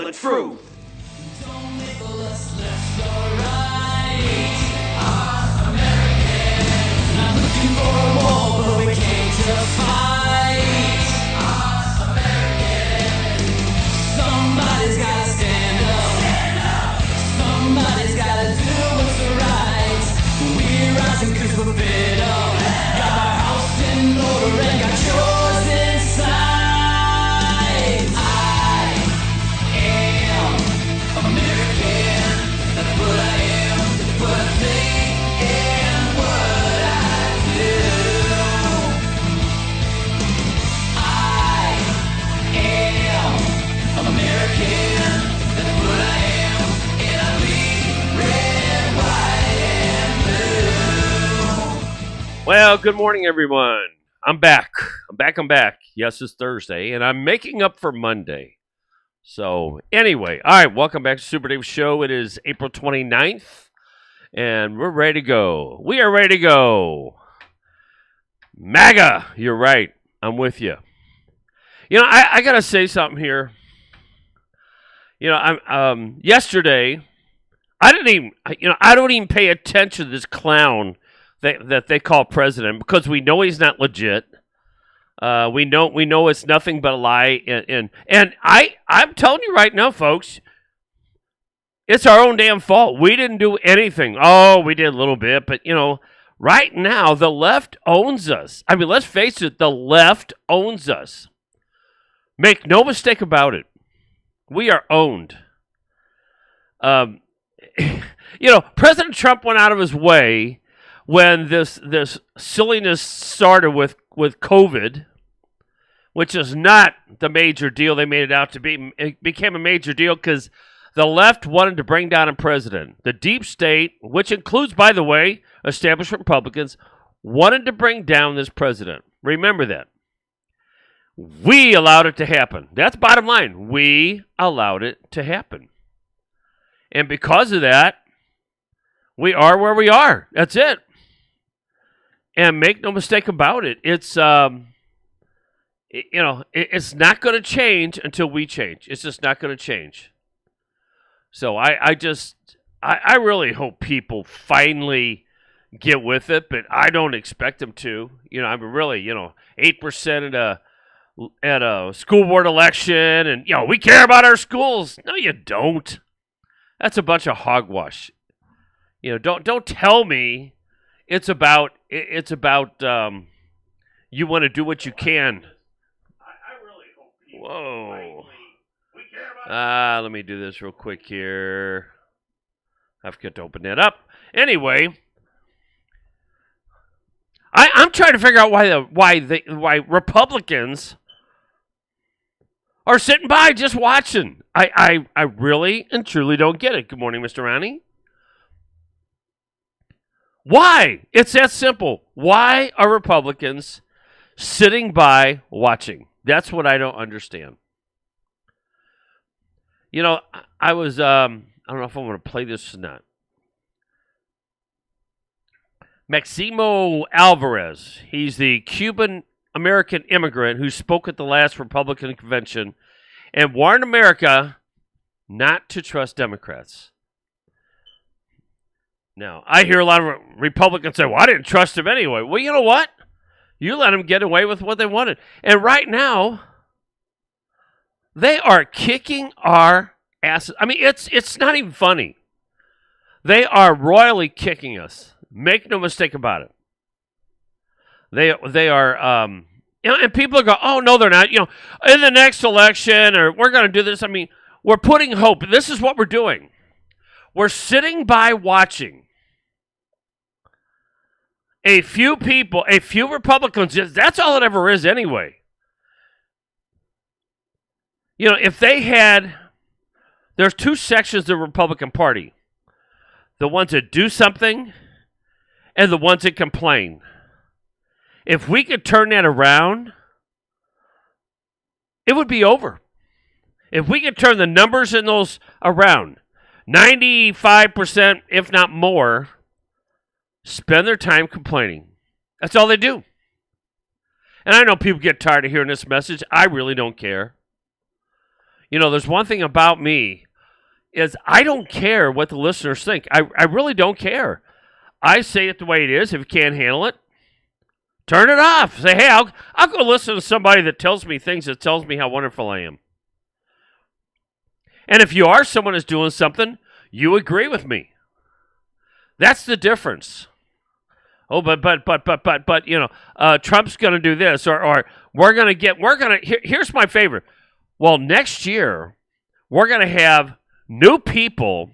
but true. Don't label us left or right. Our Americans not looking for a war, but we came to fight. Our Americans. Somebody's gotta stand up. Somebody's gotta do what's right. We rising 'cause we're fed up. Got our house in order and got yours inside. American, that's what I am, that's what I think, and what I do. I am American, that's what I am, and I bleed red, white, and blue. Well, good morning, everyone. I'm back. I'm back. Yes, it's Thursday, and I'm making up for Monday. So, anyway, all right, welcome back to Super Dave Show. It is April 29th, and we're ready to go. We are ready to go. MAGA, you're right. I'm with you. You know, I got to say something here. You know, yesterday, I don't even pay attention to this clown that they call president because we know he's not legit. We know it's nothing but a lie, and I'm telling you right now, folks, it's our own damn fault. We didn't do anything. Oh, we did a little bit, but right now the left owns us. I mean, let's face it, the left owns us. Make no mistake about it. We are owned. President Trump went out of his way when this silliness started with COVID, which is not the major deal they made it out to be. It became a major deal because the left wanted to bring down a president. The deep state, which includes, by the way, established Republicans, wanted to bring down this president. Remember that. We allowed it to happen. That's bottom line. We allowed it to happen. And because of that, we are where we are. That's it. And make no mistake about it, it's it's not going to change until we change. It's just not going to change. So I really hope people finally get with it, but I don't expect them to. I'm really 8% at a school board election, and we care about our schools. No, you don't. That's a bunch of hogwash. Don't tell me it's about you want to do what you can. I really hope people. Whoa. We care about let me do this real quick here. I've got to open that up. Anyway, I'm trying to figure out why Republicans are sitting by just watching. I really and truly don't get it. Good morning, Mr. Ronnie. Why? It's that simple. Why are Republicans sitting by watching? That's what I don't understand. I was, I don't know if I want to play this or not. Maximo Alvarez, he's the Cuban-American immigrant who spoke at the last Republican convention and warned America not to trust Democrats. Now, I hear a lot of Republicans say, well, I didn't trust him anyway. Well, you know what? You let them get away with what they wanted. And right now, they are kicking our asses. I mean, it's not even funny. They are royally kicking us. Make no mistake about it. They are, and people are going, oh, no, they're not. In the next election, or we're going to do this. I mean, we're putting hope. This is what we're doing. We're sitting by watching a few Republicans, that's all it ever is anyway. If they had, there's two sections of the Republican Party. The ones that do something and the ones that complain. If we could turn that around, it would be over. If we could turn the numbers in those around, 95%, if not more, spend their time complaining. That's all they do. And I know people get tired of hearing this message. I really don't care. There's one thing about me is I don't care what the listeners think. I really don't care. I say it the way it is. If you can't handle it, turn it off. Say, hey, I'll go listen to somebody that tells me things, that tells me how wonderful I am. And if you are someone that's doing something, you agree with me. That's the difference. Oh, but Trump's going to do this, or here's my favorite. Well, next year, we're going to have new people,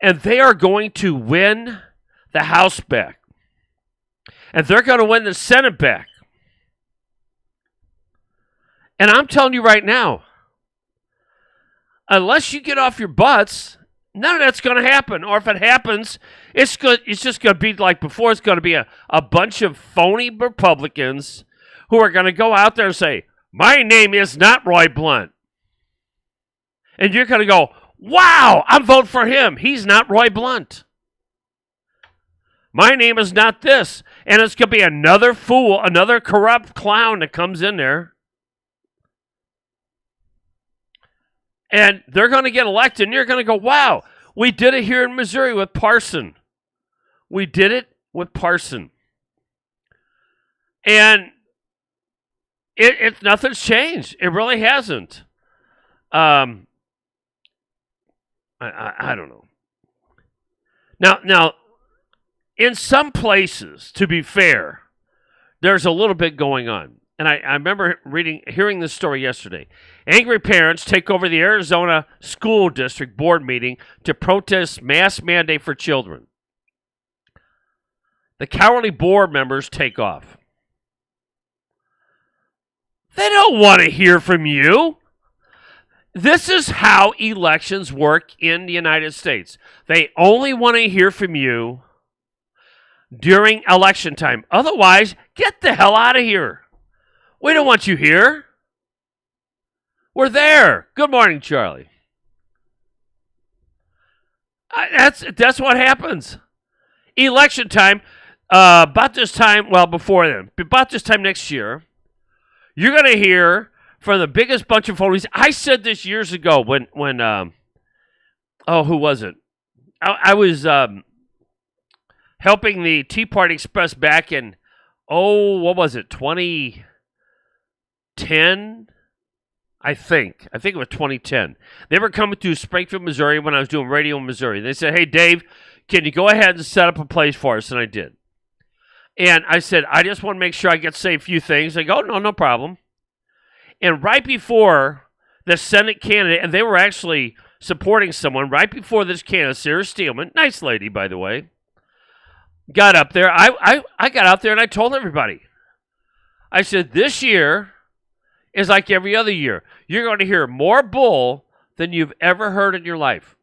and they are going to win the House back. And they're going to win the Senate back. And I'm telling you right now, unless you get off your butts, none of that's going to happen. Or if it happens, it's just going to be like before. It's going to be a bunch of phony Republicans who are going to go out there and say, my name is not Roy Blunt. And you're going to go, wow, I'm voting for him. He's not Roy Blunt. My name is not this. And it's going to be another fool, another corrupt clown that comes in there. And they're going to get elected, and you're going to go, wow, we did it here in Missouri with Parson. We did it with Parson. And nothing's changed. It really hasn't. I don't know. Now, in some places, to be fair, there's a little bit going on. And I remember hearing this story yesterday. Angry parents take over the Arizona School District Board meeting to protest mask mandate for children. The cowardly board members take off. They don't want to hear from you. This is how elections work in the United States. They only want to hear from you during election time. Otherwise, get the hell out of here. We don't want you here. We're there. Good morning, Charlie. That's what happens. Election time, about this time, well, before then, about this time next year, you're going to hear from the biggest bunch of phonies. I said this years ago when who was it? I was helping the Tea Party Express back in, what was it, 2010? I think it was 2010. They were coming to Springfield, Missouri when I was doing radio in Missouri. They said, hey, Dave, can you go ahead and set up a place for us? And I did. And I said, I just want to make sure I get to say a few things. They go, no problem. And right before the Senate candidate, and they were actually supporting someone, right before this candidate, Sarah Steelman, nice lady, by the way, got up there. I got out there and I told everybody. I said, this year is like every other year. You're going to hear more bull than you've ever heard in your life.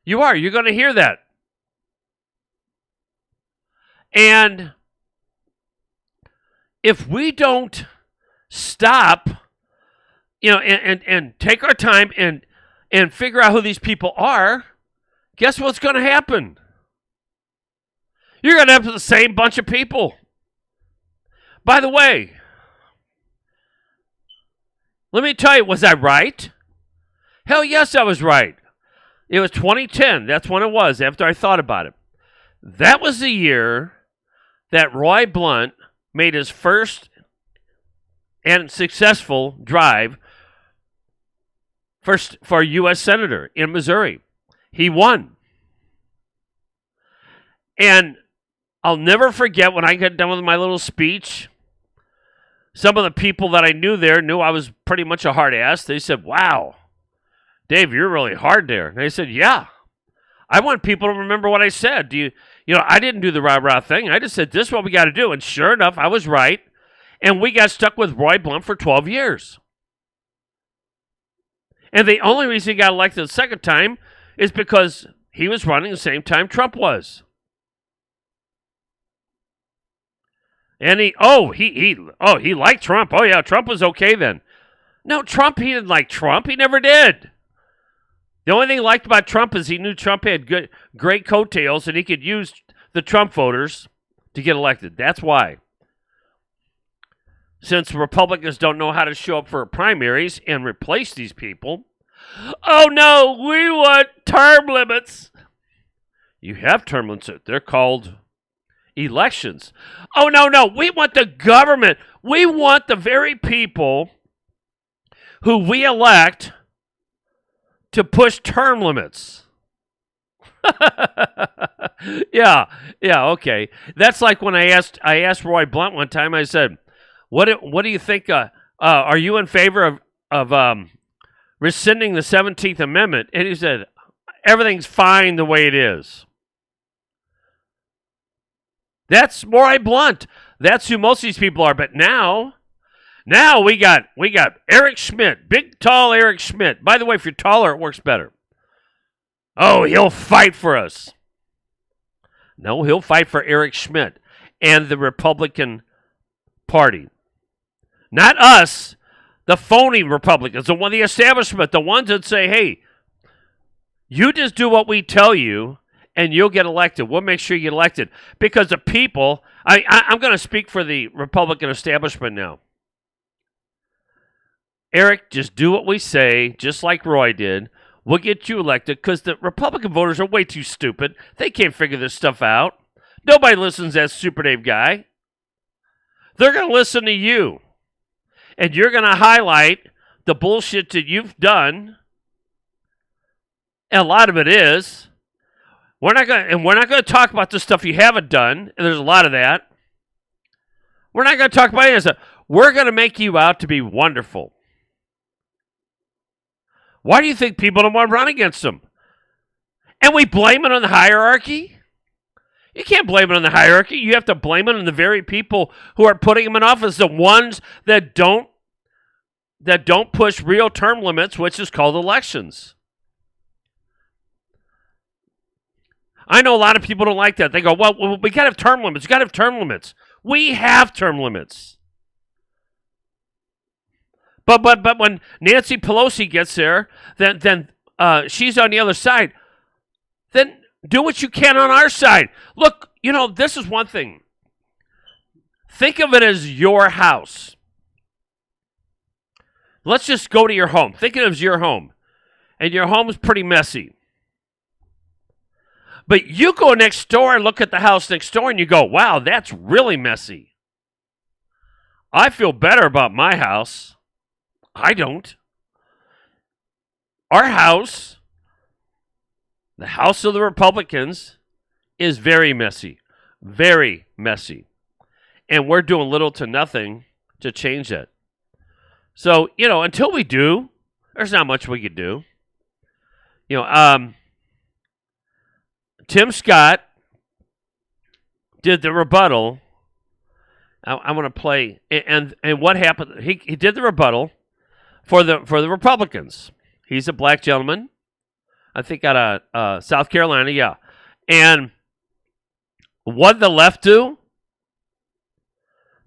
You are. You're going to hear that. And if we don't stop, and take our time and figure out who these people are, guess what's going to happen? You're going to have the same bunch of people. By the way, let me tell you, was I right? Hell yes, I was right. It was 2010. That's when it was, after I thought about it. That was the year that Roy Blunt made his first and successful drive for U.S. Senator in Missouri. He won. And I'll never forget when I got done with my little speech, some of the people that I knew there knew I was pretty much a hard ass. They said, wow, Dave, you're really hard there. And I said, yeah. I want people to remember what I said. I didn't do the rah-rah thing. I just said, this is what we got to do. And sure enough, I was right. And we got stuck with Roy Blunt for 12 years. And the only reason he got elected the second time is because he was running the same time Trump was. And he liked Trump. Oh, yeah, Trump was okay then. No, he didn't like Trump. He never did. The only thing he liked about Trump is he knew Trump had great coattails and he could use the Trump voters to get elected. That's why. since Republicans don't know how to show up for primaries and replace these people. Oh no, we want term limits. You have term limits. They're called elections. Oh no, we want the government. We want the very people who we elect to push term limits. yeah, okay. That's like when I asked Roy Blunt one time. I said, "What do you think? Are you in favor of rescinding the 17th Amendment?" And he said, "Everything's fine the way it is." That's Roy Blunt. That's who most of these people are. But now we got Eric Schmidt, big tall Eric Schmidt. By the way, if you're taller, it works better. Oh, he'll fight for us. No, he'll fight for Eric Schmidt and the Republican Party. Not us, the phony Republicans, the establishment, the ones that say, hey, you just do what we tell you and you'll get elected. We'll make sure you get elected. Because the people, I'm going to speak for the Republican establishment now. Eric, just do what we say, just like Roy did. We'll get you elected because the Republican voters are way too stupid. They can't figure this stuff out. Nobody listens to that Super Dave guy. They're going to listen to you. And you're going to highlight the bullshit that you've done. And a lot of it is. We're not going to talk about the stuff you haven't done. And there's a lot of that. We're not going to talk about any of that. We're going to make you out to be wonderful. Why do you think people don't want to run against them? And we blame it on the hierarchy? You can't blame it on the hierarchy. You have to blame it on the very people who are putting them in office, the ones that don't push real term limits, which is called elections. I know a lot of people don't like that. They go, well we got to have term limits. You got to have term limits. We have term limits. But when Nancy Pelosi gets there, then she's on the other side. Then do what you can on our side. Look, this is one thing. Think of it as your house. Let's just go to your home. Think of it as your home. And your home is pretty messy. But you go next door and look at the house next door and you go, wow, that's really messy. I feel better about my house. I don't. Our house, the house of the Republicans, is very messy. Very messy. And we're doing little to nothing to change that. So, until we do, there's not much we could do. Tim Scott did the rebuttal. I want to play. And what happened? He did the rebuttal. For the Republicans. He's a black gentleman. I think out of South Carolina, yeah. And what did the left do?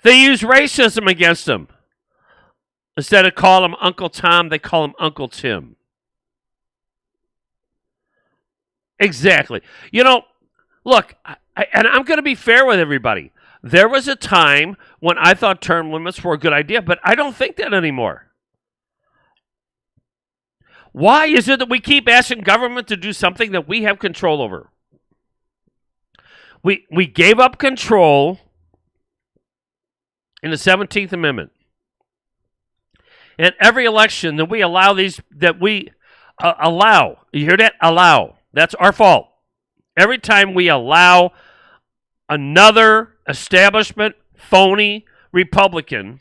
They use racism against him. Instead of calling him Uncle Tom, they call him Uncle Tim. Exactly. Look, and I'm going to be fair with everybody. There was a time when I thought term limits were a good idea, but I don't think that anymore. Why is it that we keep asking government to do something that we have control over? We gave up control in the 17th Amendment. And every election that we allow allow. You hear that? Allow. That's our fault. Every time we allow another establishment, phony Republican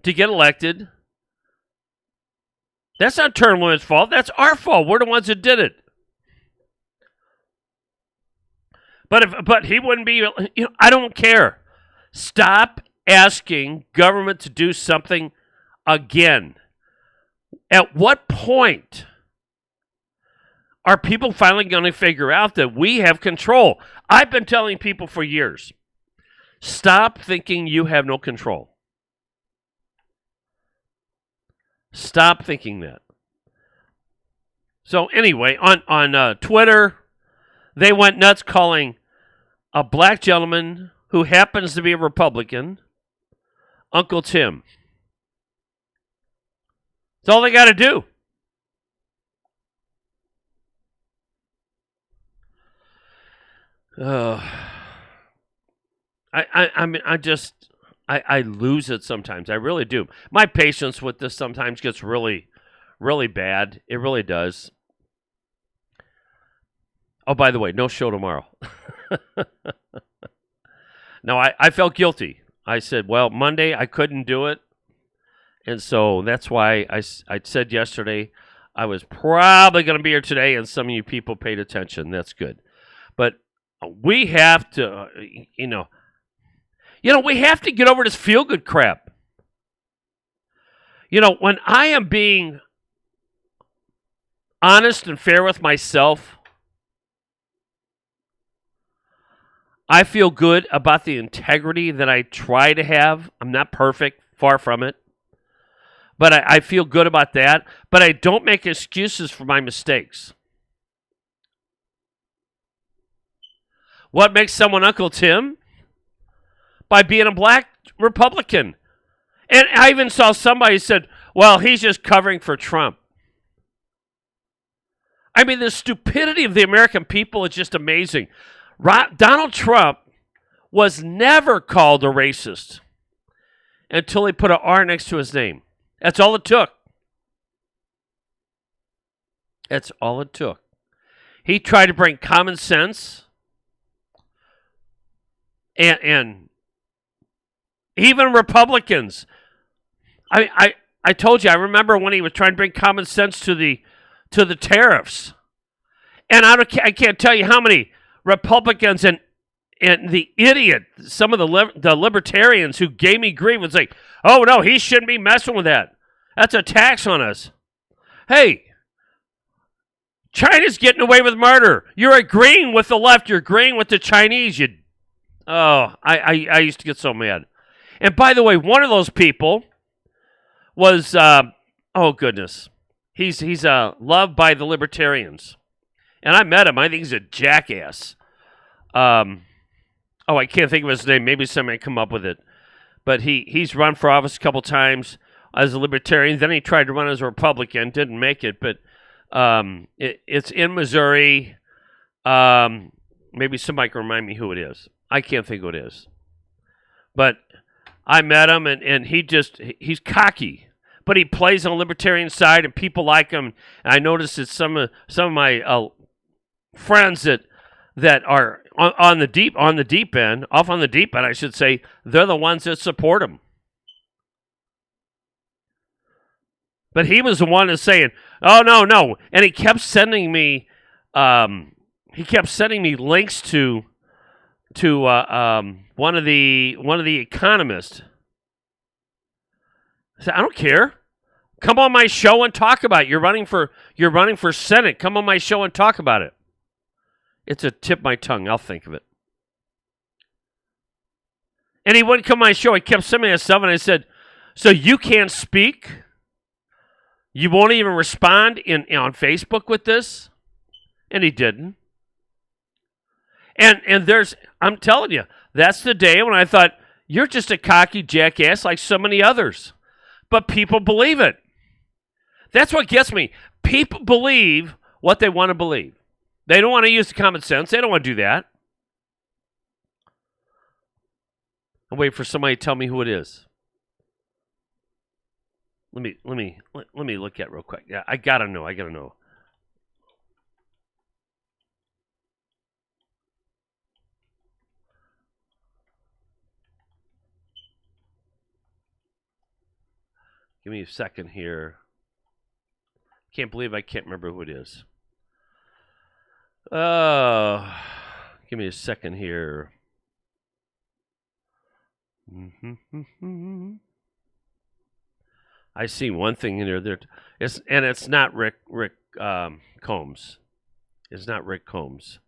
to get elected, that's not term limits' fault. That's our fault. We're the ones that did it. But he wouldn't be. I don't care. Stop asking government to do something again. At what point are people finally going to figure out that we have control? I've been telling people for years. Stop thinking you have no control. Stop thinking that. So anyway, on Twitter, they went nuts calling a black gentleman who happens to be a Republican Uncle Tim. That's all they got to do. I mean, I lose it sometimes. I really do. My patience with this sometimes gets really, really bad. It really does. Oh, by the way, no show tomorrow. No, I felt guilty. I said, well, Monday I couldn't do it. And so that's why I said yesterday I was probably going to be here today, and some of you people paid attention. That's good. But we have to, we have to get over this feel-good crap. When I am being honest and fair with myself, I feel good about the integrity that I try to have. I'm not perfect, far from it. But I feel good about that. But I don't make excuses for my mistakes. What makes someone Uncle Tim? By being a black Republican. And I even saw somebody said, well, he's just covering for Trump. I mean, the stupidity of the American people is just amazing. Donald Trump was never called a racist until he put an R next to his name. That's all it took. That's all it took. He tried to bring common sense and even Republicans. I told you, I remember when he was trying to bring common sense to the tariffs. And I can't tell you how many Republicans and the idiot, some of the libertarians who gave me grief was like, oh, no, he shouldn't be messing with that. That's a tax on us. Hey, China's getting away with murder. You're agreeing with the left. You're agreeing with the Chinese. I used to get so mad. And by the way, one of those people was, oh, goodness. He's loved by the libertarians. And I met him. I think he's a jackass. I can't think of his name. Maybe somebody come up with it. But he's run for office a couple times as a libertarian. Then he tried to run as a Republican. Didn't make it. But it's in Missouri. Maybe somebody can remind me who it is. I can't think who it is. But I met him, and he's cocky. But he plays on the libertarian side, and people like him. And I noticed that some of my friends that are on the deep end, I should say, they're the ones that support him. But he was the one that's saying, "Oh no," and he kept sending me, links to one of the economists. I said, I don't care. Come on my show and talk about it. You're running for Senate. Come on my show and talk about it. It's a tip of my tongue. I'll think of it. And he wouldn't come on my show. He kept sending me that stuff, and I said, so you can't speak? You won't even respond on Facebook with this? And he didn't. And I'm telling you, that's the day when I thought, you're just a cocky jackass like so many others. But people believe it. That's what gets me. People believe what they want to believe. They don't want to use the common sense. They don't want to do that. I'll wait for somebody to tell me who it is. Let me look at it real quick. Yeah, I gotta know. Give me a second here. Can't believe I can't remember who it is. Give me a second here. I see one thing in there. It's not Rick Combs. It's not Rick Combs.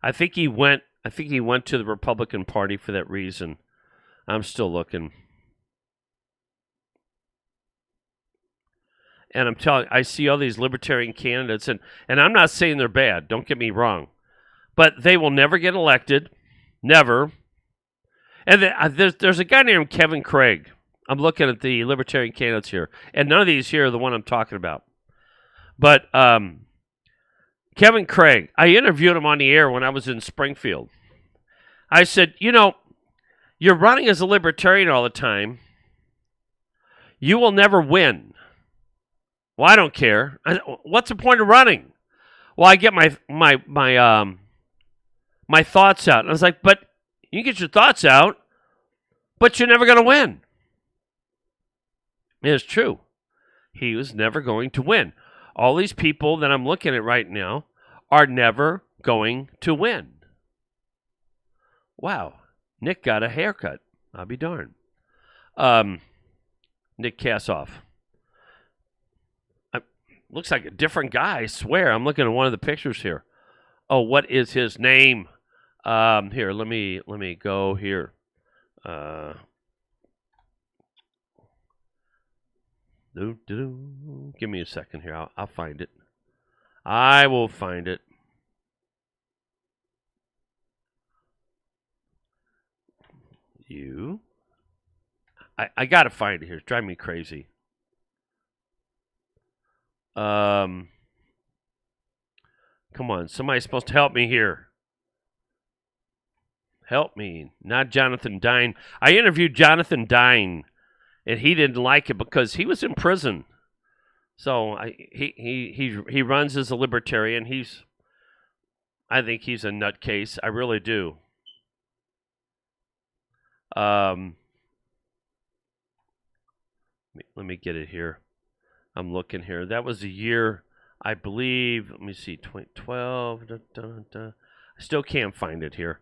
I think he went to the Republican Party for that reason. I'm still looking. And I'm telling you, I see all these libertarian candidates, and I'm not saying they're bad. Don't get me wrong. But they will never get elected. Never. And there's a guy named Kevin Craig. I'm looking at the Libertarian candidates here, and none of these here are the one I'm talking about. But Kevin Craig, I interviewed him on the air when I was in Springfield. I said, you're running as a Libertarian all the time. You will never win. Well, I don't care. What's the point of running? Well, I get my thoughts out. And I was like, but you can get your thoughts out, but you're never going to win. It's true. He was never going to win. All these people that I'm looking at right now are never going to win. Wow. Nick got a haircut. I'll be darned. Nick Kassoff. Looks like a different guy, I swear. I'm looking at one of the pictures here. Oh, what is his name? Here, let me go here. Give me a second here. I'll find it. I will find it. I gotta find it here. It's driving me crazy. Come on, somebody's supposed to help me here. Help me, not Jonathan Dine. I interviewed Jonathan Dine, and he didn't like it because he was in prison. So he runs as a Libertarian. I think he's a nutcase. I really do. Let me get it here. I'm looking here. That was the year, I believe. Let me see, 2012. I still can't find it here.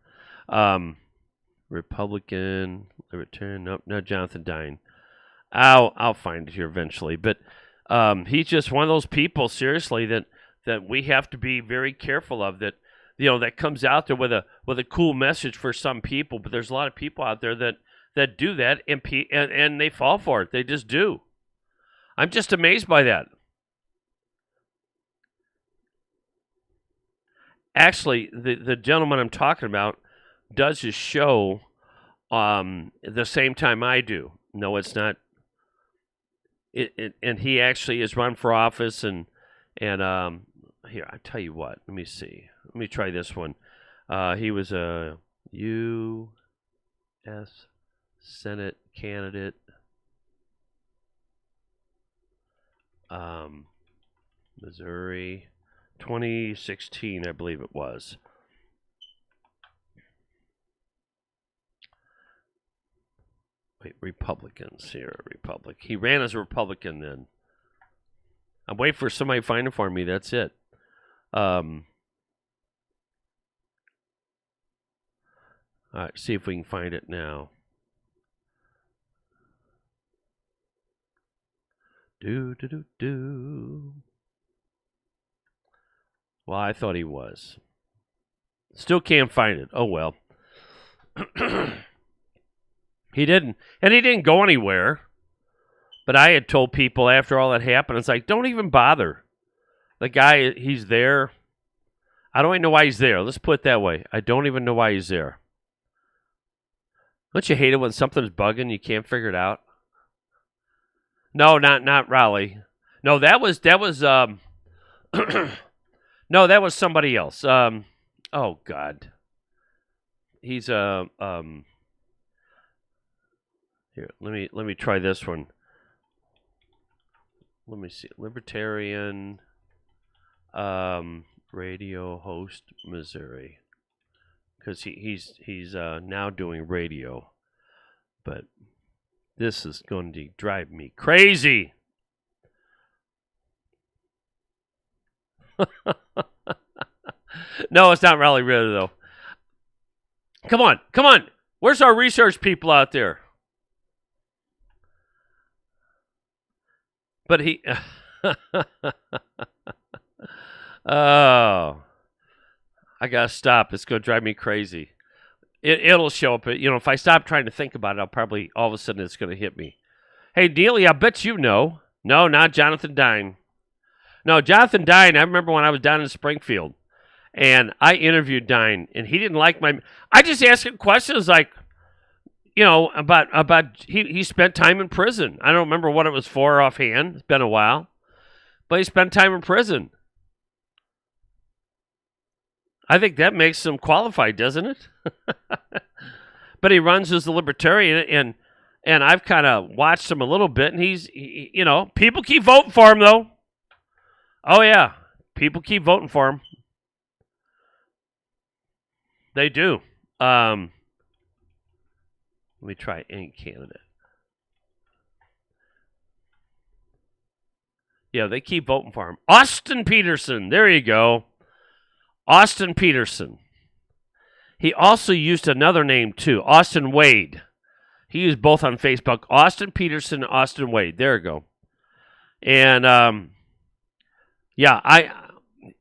Republican, Libertarian. Nope, not Jonathan Dine. I'll find it here eventually. But he's just one of those people, seriously, that we have to be very careful of. That that comes out there with a cool message for some people, but there's a lot of people out there that do that and they fall for it. They just do. I'm just amazed by that. Actually, the gentleman I'm talking about does his show the same time I do. No, it's not. And he actually is run for office and here, I tell you what. Let me see. Let me try this one. He was a U.S. Senate candidate. Missouri, 2016, I believe it was. Wait, Republicans here. He ran as a Republican then. I'm waiting for somebody to find it for me. That's it. All right, see if we can find it now. Well, I thought he was. Still can't find it. Oh, well. He didn't. And he didn't go anywhere. But I had told people after all that happened, it's like, don't even bother. The guy, he's there. I don't even know why he's there. Let's put it that way. I don't even know why he's there. Don't you hate it when something's bugging, you can't figure it out? No, not Raleigh. No, that was no, that was somebody else. Oh God. He's here, let me try this one. Let me see. Libertarian radio host Missouri. Because he's now doing radio. But this is going to drive me crazy. No, it's not Raleigh Ritter, though. Come on. Where's our research people out there? But he... Oh... I gotta stop. It's gonna drive me crazy. It'll show up. If I stop trying to think about it, I'll probably all of a sudden it's gonna hit me. Hey, Neely, I bet you know. No, not Jonathan Dine. No, Jonathan Dine. I remember when I was down in Springfield, and I interviewed Dine, and he didn't like my. I just asked him questions like, about he spent time in prison. I don't remember what it was for offhand. It's been a while, but he spent time in prison. I think that makes him qualified, doesn't it? But he runs as a libertarian, and I've kind of watched him a little bit, and people keep voting for him, though. Oh, yeah. People keep voting for him. They do. Let me try any candidate. Yeah, they keep voting for him. Austin Peterson. There you go. Austin Peterson. He also used another name, too. Austin Wade. He used both on Facebook. Austin Peterson, Austin Wade. There you go. And, I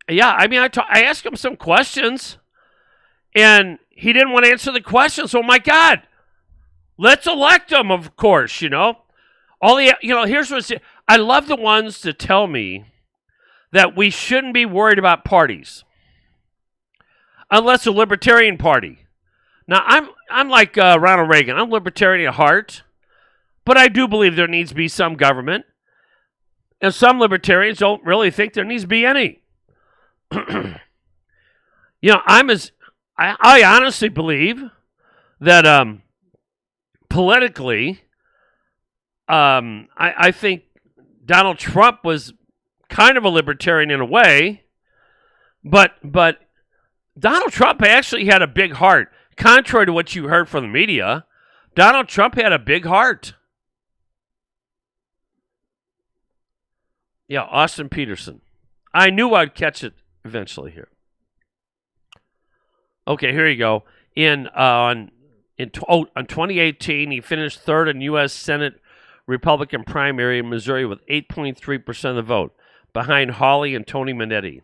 asked him some questions, and he didn't want to answer the questions. So, my God, let's elect him, of course, here's what I love the ones that tell me that we shouldn't be worried about parties unless a libertarian party. Now, I'm like Ronald Reagan. I'm libertarian at heart, but I do believe there needs to be some government, and some libertarians don't really think there needs to be any. I honestly believe that politically, I think Donald Trump was kind of a libertarian in a way, but Donald Trump actually had a big heart. Contrary to what you heard from the media, Donald Trump had a big heart. Yeah, Austin Peterson. I knew I'd catch it eventually here. Okay, here you go. On 2018, he finished third in U.S. Senate Republican primary in Missouri with 8.3% of the vote, behind Hawley and Tony Minetti.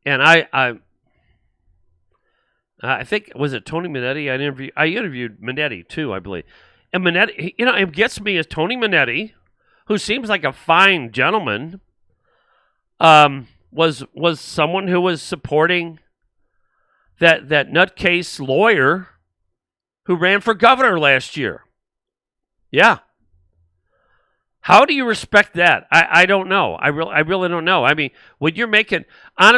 And I think, was it Tony Minetti? I interviewed Minetti too, I believe. And Minetti, it gets me as Tony Minetti, who seems like a fine gentleman, was someone who was supporting that nutcase lawyer who ran for governor last year. Yeah. How do you respect that? I don't know. I really don't know. I mean, when you're making bad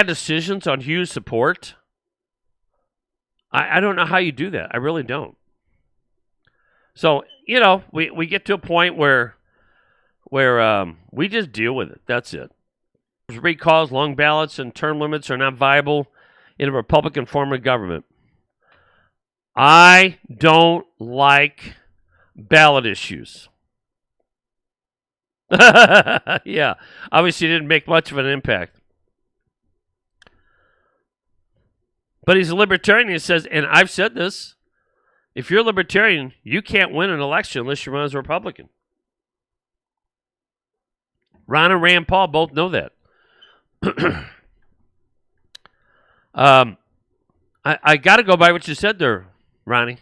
decisions on who you support, I don't know how you do that. I really don't. So, we get to a point where we just deal with it. That's it. Recalls, long ballots, and term limits are not viable in a Republican form of government. I don't like ballot issues. Yeah, obviously didn't make much of an impact. But he's a libertarian. He says, and I've said this, if you're a libertarian, you can't win an election unless you run as a Republican. Ron and Rand Paul both know that. I got to go by what you said there, Ronnie.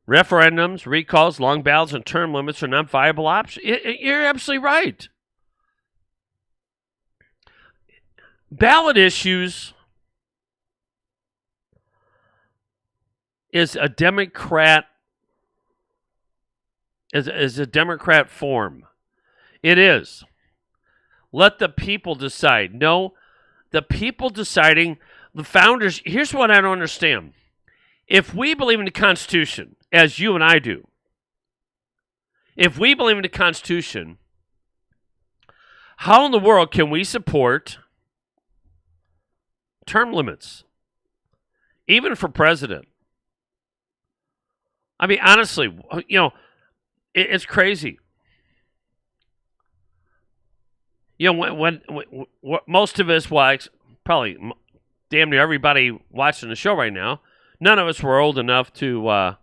Referendums, recalls, long ballots, and term limits are not viable options. You're absolutely right. Ballot issues is a Democrat form. It is. Let the people decide. No, the people deciding, the founders. Here's what I don't understand. If we believe in the Constitution, as you and I do, if we believe in the Constitution, how in the world can we support term limits, even for president? I mean, honestly, it's crazy. When most of us, probably damn near everybody watching the show right now, none of us were old enough to,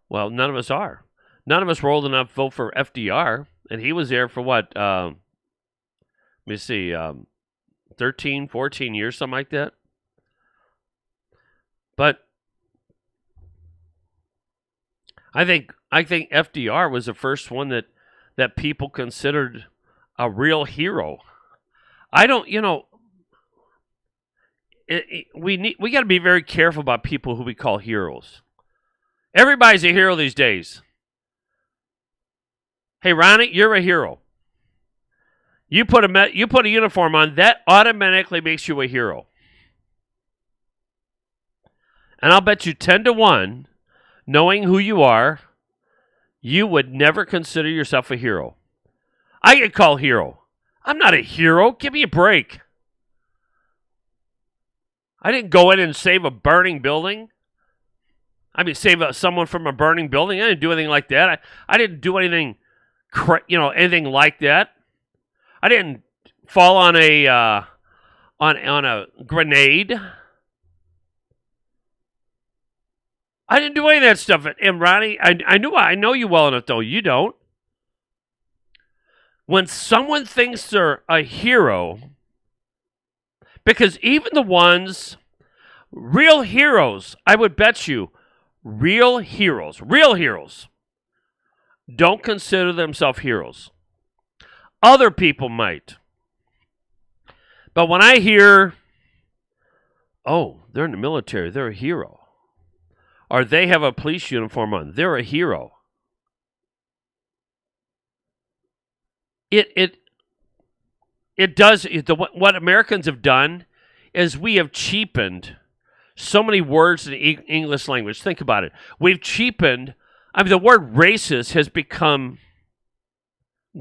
none of us are. None of us were old enough to vote for FDR, and he was there for what, let me see, 13, 14 years, something like that. But I think FDR was the first one that people considered a real hero. I don't, we got to be very careful about people who we call heroes. Everybody's a hero these days. Hey, Ronnie, you're a hero. You put a uniform on, that automatically makes you a hero. And I'll bet you 10-1, knowing who you are, you would never consider yourself a hero. I get called hero. I'm not a hero. Give me a break. I didn't go in and save a burning building. I mean, save someone from a burning building. I didn't do anything like that. I didn't do anything, anything like that. I didn't fall on a grenade. I didn't do any of that stuff. And Ronnie, I know you well enough, though. You don't. When someone thinks they're a hero, because even the ones, real heroes, I would bet you, real heroes, don't consider themselves heroes. Other people might. But when I hear, oh, they're in the military, they're a hero. Or they have a police uniform on, they're a hero. It does, what Americans have done is we have cheapened so many words in the English language. Think about it. We've cheapened, the word racist has become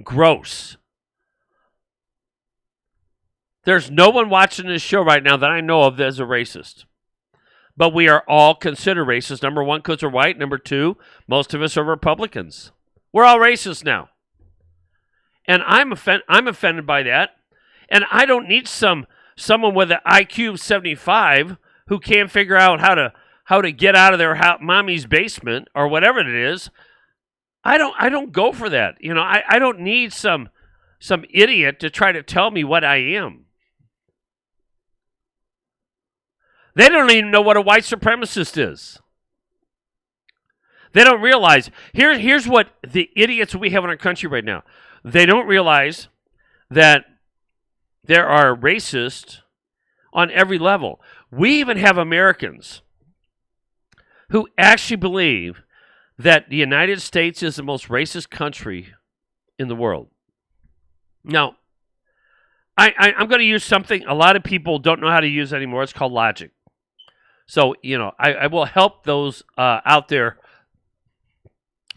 gross. There's no one watching this show right now that I know of that is a racist. But we are all considered racist. Number one, because we're white. Number two, most of us are Republicans. We're all racist now. And I'm offended by that. And I don't need someone with an IQ of 75 who can't figure out how to get out of their mommy's basement or whatever it is. I don't go for that. I don't need some idiot to try to tell me what I am. They don't even know what a white supremacist is. They don't realize. Here's what the idiots we have in our country right now. They don't realize that there are racists on every level. We even have Americans who actually believe that the United States is the most racist country in the world. Now, I'm going to use something a lot of people don't know how to use anymore. It's called logic. So, I will help those out there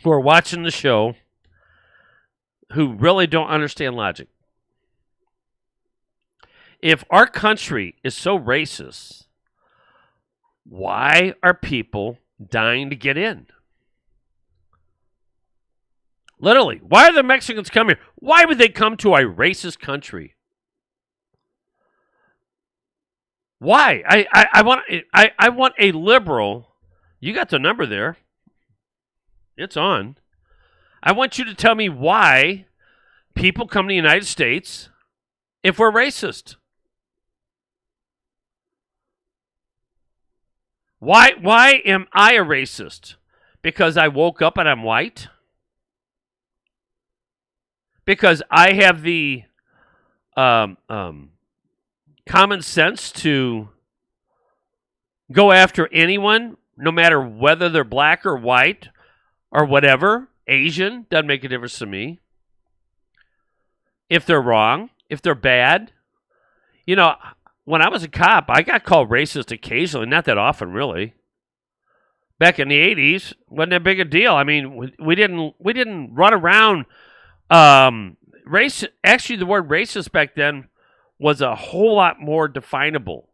who are watching the show who really don't understand logic. If our country is so racist, why are people dying to get in? Literally, why are the Mexicans coming here? Why would they come to a racist country? Why? I want a liberal. You got the number there. It's on. I want you to tell me why people come to the United States if we're racist. Why am I a racist? Because I woke up and I'm white? Because I have the common sense to go after anyone, no matter whether they're black or white or whatever, Asian, doesn't make a difference to me. If they're wrong, if they're bad. When I was a cop, I got called racist occasionally, not that often, really. Back in the 80s, wasn't that big a deal. I mean, we didn't run around. Actually, the word racist back then was a whole lot more definable.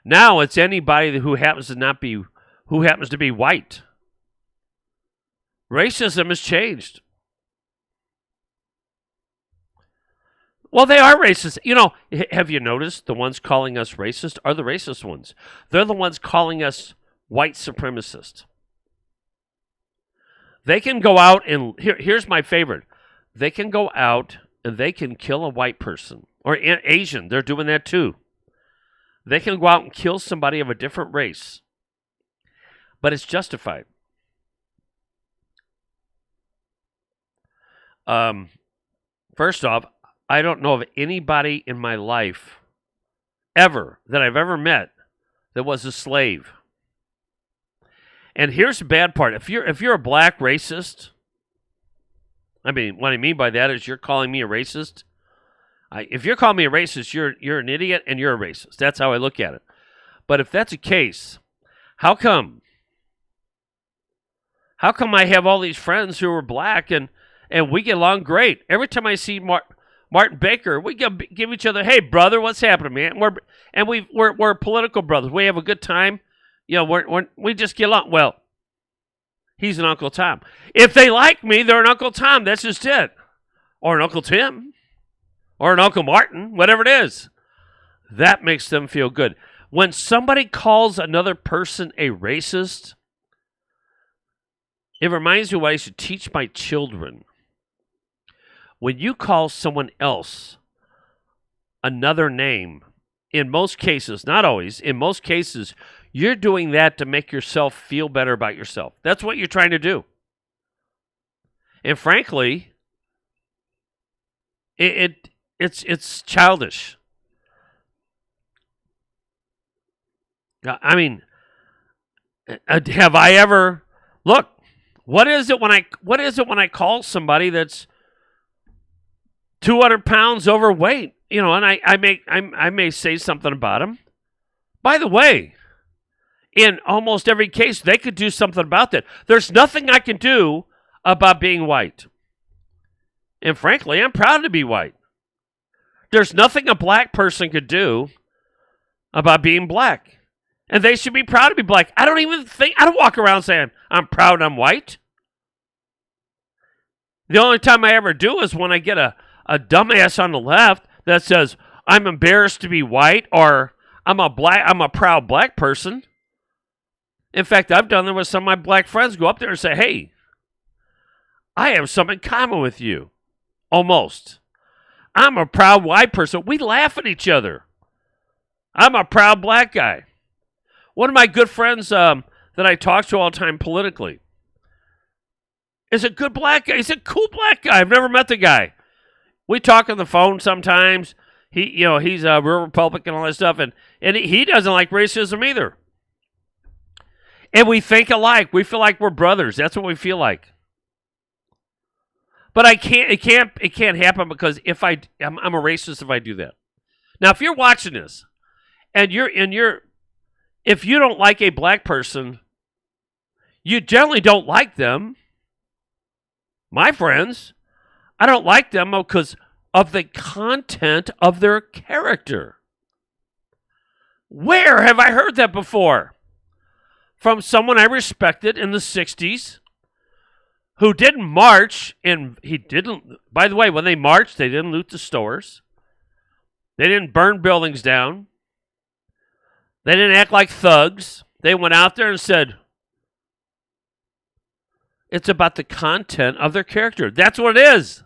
Now it's anybody who happens to be white. Racism has changed. Well, they are racist. Have you noticed the ones calling us racist are the racist ones? They're the ones calling us white supremacists. They can go out and, here's my favorite. They can go out and they can kill a white person. Or Asian, they're doing that too. They can go out and kill somebody of a different race. But it's justified. First off, I don't know of anybody in my life ever that I've ever met that was a slave. And here's the bad part. If you're a black racist, I mean, what I mean by that is you're calling me a racist. If you're calling me a racist, you're an idiot and you're a racist. That's how I look at it. But if that's the case, how come I have all these friends who are black and we get along great? Every time I see Martin Baker, we give each other, "Hey, brother, what's happening, man?" We're political brothers. We have a good time. You know, we just get along. Well, he's an Uncle Tom. If they like me, they're an Uncle Tom. That's just it. Or an Uncle Tim. Or an Uncle Martin. Whatever it is. That makes them feel good. When somebody calls another person a racist, it reminds me of what I should teach my children. When you call someone else another name, in most cases, not always, in most cases, you're doing that to make yourself feel better about yourself. That's what you're trying to do. And frankly, it's childish. I mean, have I ever look? What is it when I call somebody that's 200 pounds overweight? You know, and I may say something about him. By the way, in almost every case, they could do something about that. There's nothing I can do about being white. And frankly, I'm proud to be white. There's nothing a black person could do about being black. And they should be proud to be black. I don't walk around saying, I'm proud I'm white. The only time I ever do is when I get a dumbass on the left that says, I'm embarrassed to be white, or I'm a proud black person. In fact, I've done that with some of my black friends. Go up there and say, hey, I have something in common with you. Almost. I'm a proud white person. We laugh at each other. I'm a proud black guy. One of my good friends that I talk to all the time politically is a good black guy. He's a cool black guy. I've never met the guy. We talk on the phone sometimes. He's a real Republican and all that stuff, and he doesn't like racism either. And we think alike. We feel like we're brothers. That's what we feel like. But it can't happen because I'm a racist if I do that. Now, if you're watching this and if you don't like a black person, you generally don't like them. My friends, I don't like them because of the content of their character. Where have I heard that before? From someone I respected in the 60s who didn't march, and by the way, when they marched, they didn't loot the stores. They didn't burn buildings down. They didn't act like thugs. They went out there and said, it's about the content of their character. That's what it is.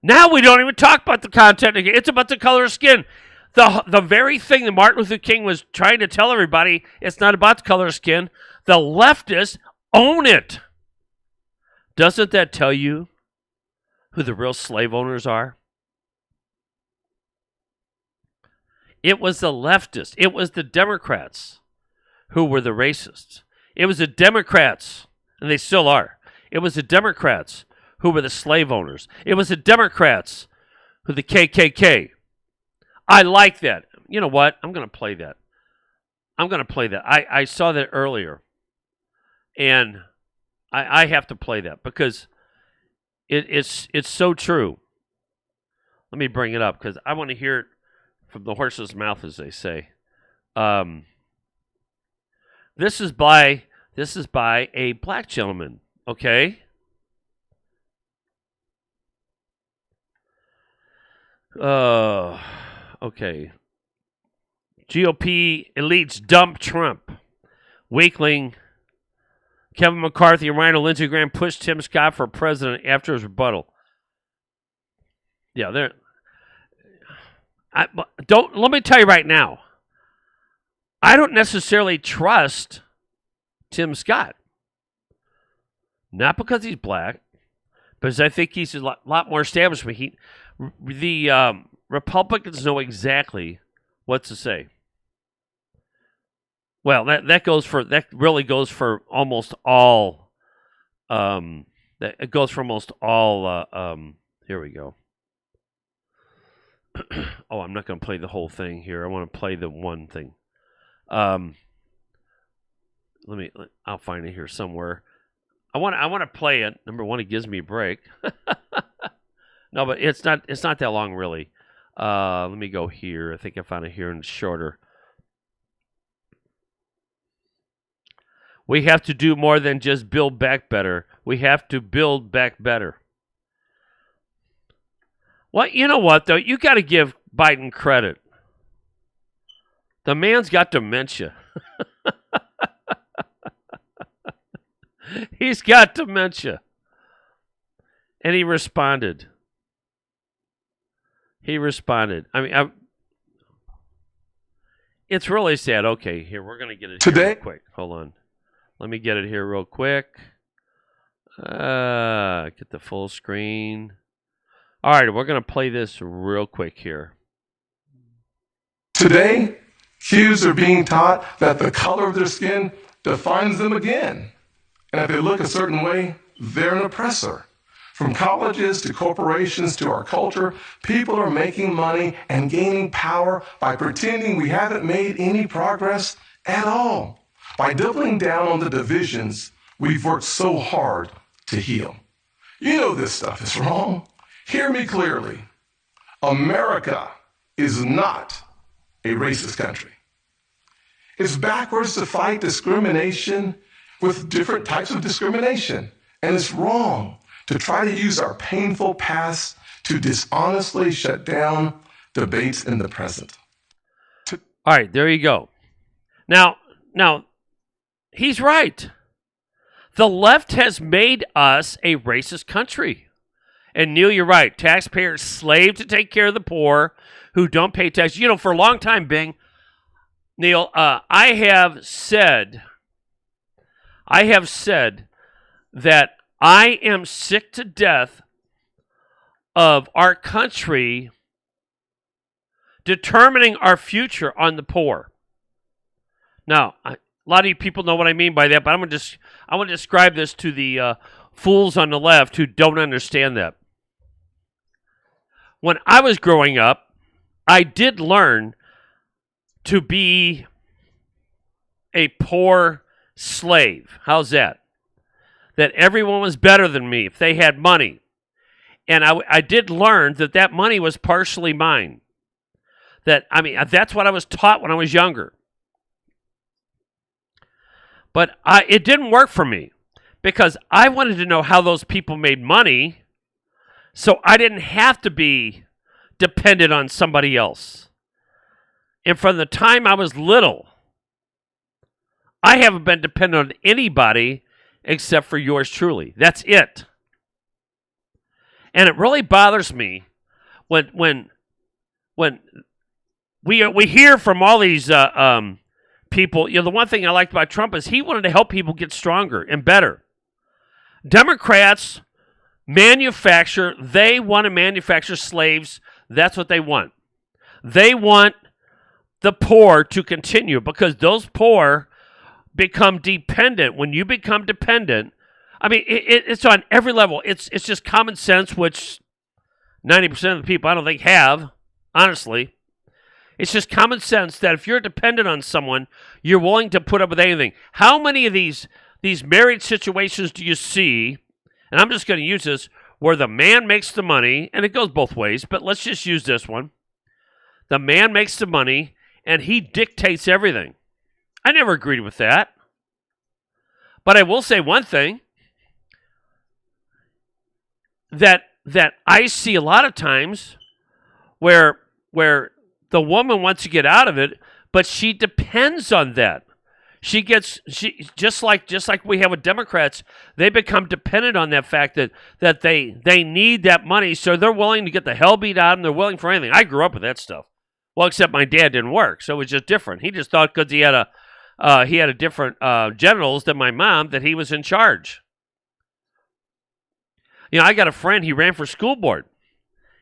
Now we don't even talk about the content again. It's about the color of skin. The very thing that Martin Luther King was trying to tell everybody, it's not about the color of skin. The leftists own it. Doesn't that tell you who the real slave owners are? It was the leftists. It was the Democrats who were the racists. It was the Democrats, and they still are. It was the Democrats who were the slave owners. It was the Democrats who the KKK. I like that. You know what? I'm going to play that. I saw that earlier. And I have to play that because it's so true. Let me bring it up because I want to hear it from the horse's mouth, as they say. This is by a black gentleman, okay? Okay. GOP elites dump Trump. Wakeling, Kevin McCarthy, and Rhino Lindsey Graham pushed Tim Scott for president after his rebuttal. Yeah, let me tell you right now. I don't necessarily trust Tim Scott. Not because he's black, because I think he's a lot more established. Republicans know exactly what to say. Well, that really goes for almost all. It goes for almost all. Here we go. Oh, I'm not going to play the whole thing here. I want to play the one thing. I'll find it here somewhere. I want to play it. Number one, it gives me a break. No, but it's not that long really. Let me go here. I think I found it here and it's shorter. We have to do more than just build back better. We have to build back better. Well, you know what, though? You got to give Biden credit. The man's got dementia. He's got dementia. And he responded. I mean, it's really sad. Okay, here, we're going to get it here real quick. Hold on. Let me get it here real quick. Get the full screen. All right, we're going to play this real quick here. Today, kids are being taught that the color of their skin defines them again. And if they look a certain way, they're an oppressor. From colleges to corporations to our culture, people are making money and gaining power by pretending we haven't made any progress at all. By doubling down on the divisions we've worked so hard to heal. You know this stuff is wrong. Hear me clearly. America is not a racist country. It's backwards to fight discrimination with different types of discrimination. And it's wrong to try to use our painful past to dishonestly shut down debates in the present. All right, there you go. Now, he's right. The left has made us a racist country. And Neil, you're right. Taxpayers slave to take care of the poor who don't pay taxes. You know, for a long time, Bing, Neil, I have said that I am sick to death of our country determining our future on the poor. Now, a lot of you people know what I mean by that, but I want to describe this to the fools on the left who don't understand that. When I was growing up, I did learn to be a poor slave. How's that? That everyone was better than me if they had money. And I did learn that money was partially mine. That's what I was taught when I was younger. But it didn't work for me because I wanted to know how those people made money so I didn't have to be dependent on somebody else. And from the time I was little, I haven't been dependent on anybody except for yours truly. That's it. And it really bothers me when we hear from all these people. You know, the one thing I liked about Trump is he wanted to help people get stronger and better. Democrats they want to manufacture slaves. That's what they want. They want the poor to continue because those poor become dependent. When you become dependent, I mean, it's on every level. It's just common sense, which 90% of the people I don't think have, honestly. It's just common sense that if you're dependent on someone, you're willing to put up with anything. How many of these married situations do you see, and I'm just going to use this, where the man makes the money, and it goes both ways, but let's just use this one. The man makes the money, and he dictates everything. I never agreed with that. But I will say one thing, that I see a lot of times where the woman wants to get out of it, but she depends on that. She just like we have with Democrats, they become dependent on that fact that they need that money, so they're willing to get the hell beat out of them. They're willing for anything. I grew up with that stuff. Well, except my dad didn't work, so it was just different. He just thought because he had a different genitals than my mom that he was in charge. You know, I got a friend. He ran for school board.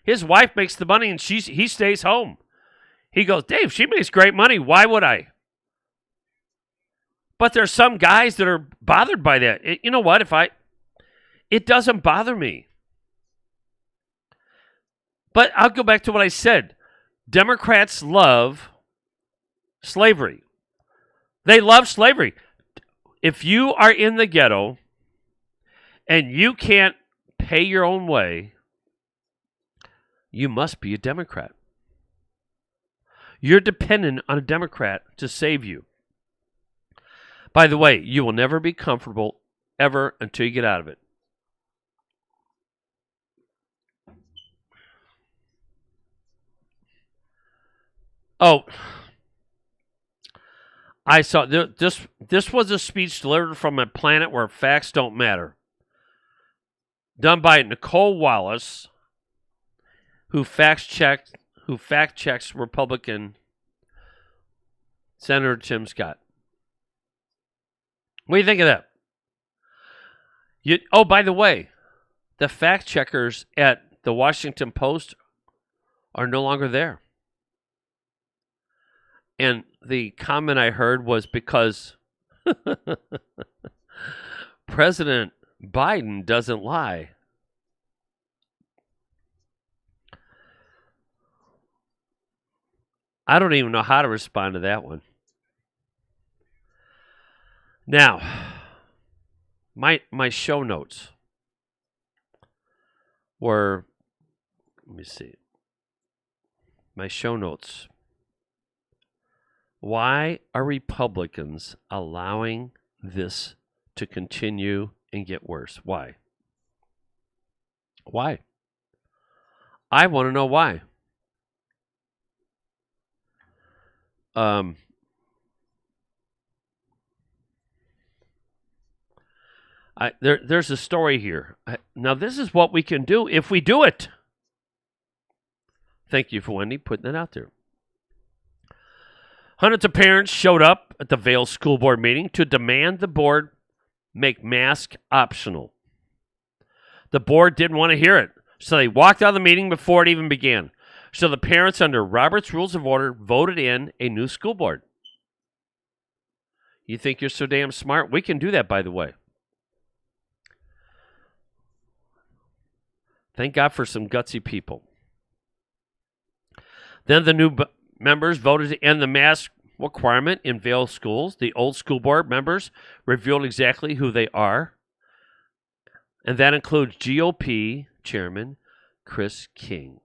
His wife makes the money and he stays home. He goes, Dave, she makes great money. Why would I? But there's some guys that are bothered by that. You know what? It doesn't bother me. But I'll go back to what I said. Democrats love slavery. They love slavery. If you are in the ghetto and you can't pay your own way, you must be a Democrat. You're dependent on a Democrat to save you. By the way, you will never be comfortable ever until you get out of it. Oh, I saw this was a speech delivered from a planet where facts don't matter. Done by Nicole Wallace, who fact checks Republican Senator Tim Scott. What do you think of that? By the way, the fact checkers at the Washington Post are no longer there. And the comment I heard was because President Biden doesn't lie. I don't even know how to respond to that one. Now, my show notes were, let me see. My show notes. Why are Republicans allowing this to continue and get worse? Why? Why? I want to know why. There's a story here. Now, this is what we can do if we do it. Thank you for Wendy putting that out there. Hundreds of parents showed up at the Vail School Board meeting to demand the board make masks optional. The board didn't want to hear it, so they walked out of the meeting before it even began. So the parents, under Robert's Rules of Order, voted in a new school board. You think you're so damn smart? We can do that, by the way. Thank God for some gutsy people. Then the new members voted to end the mask requirement in Vail schools. The old school board members revealed exactly who they are. And that includes GOP Chairman Chris King.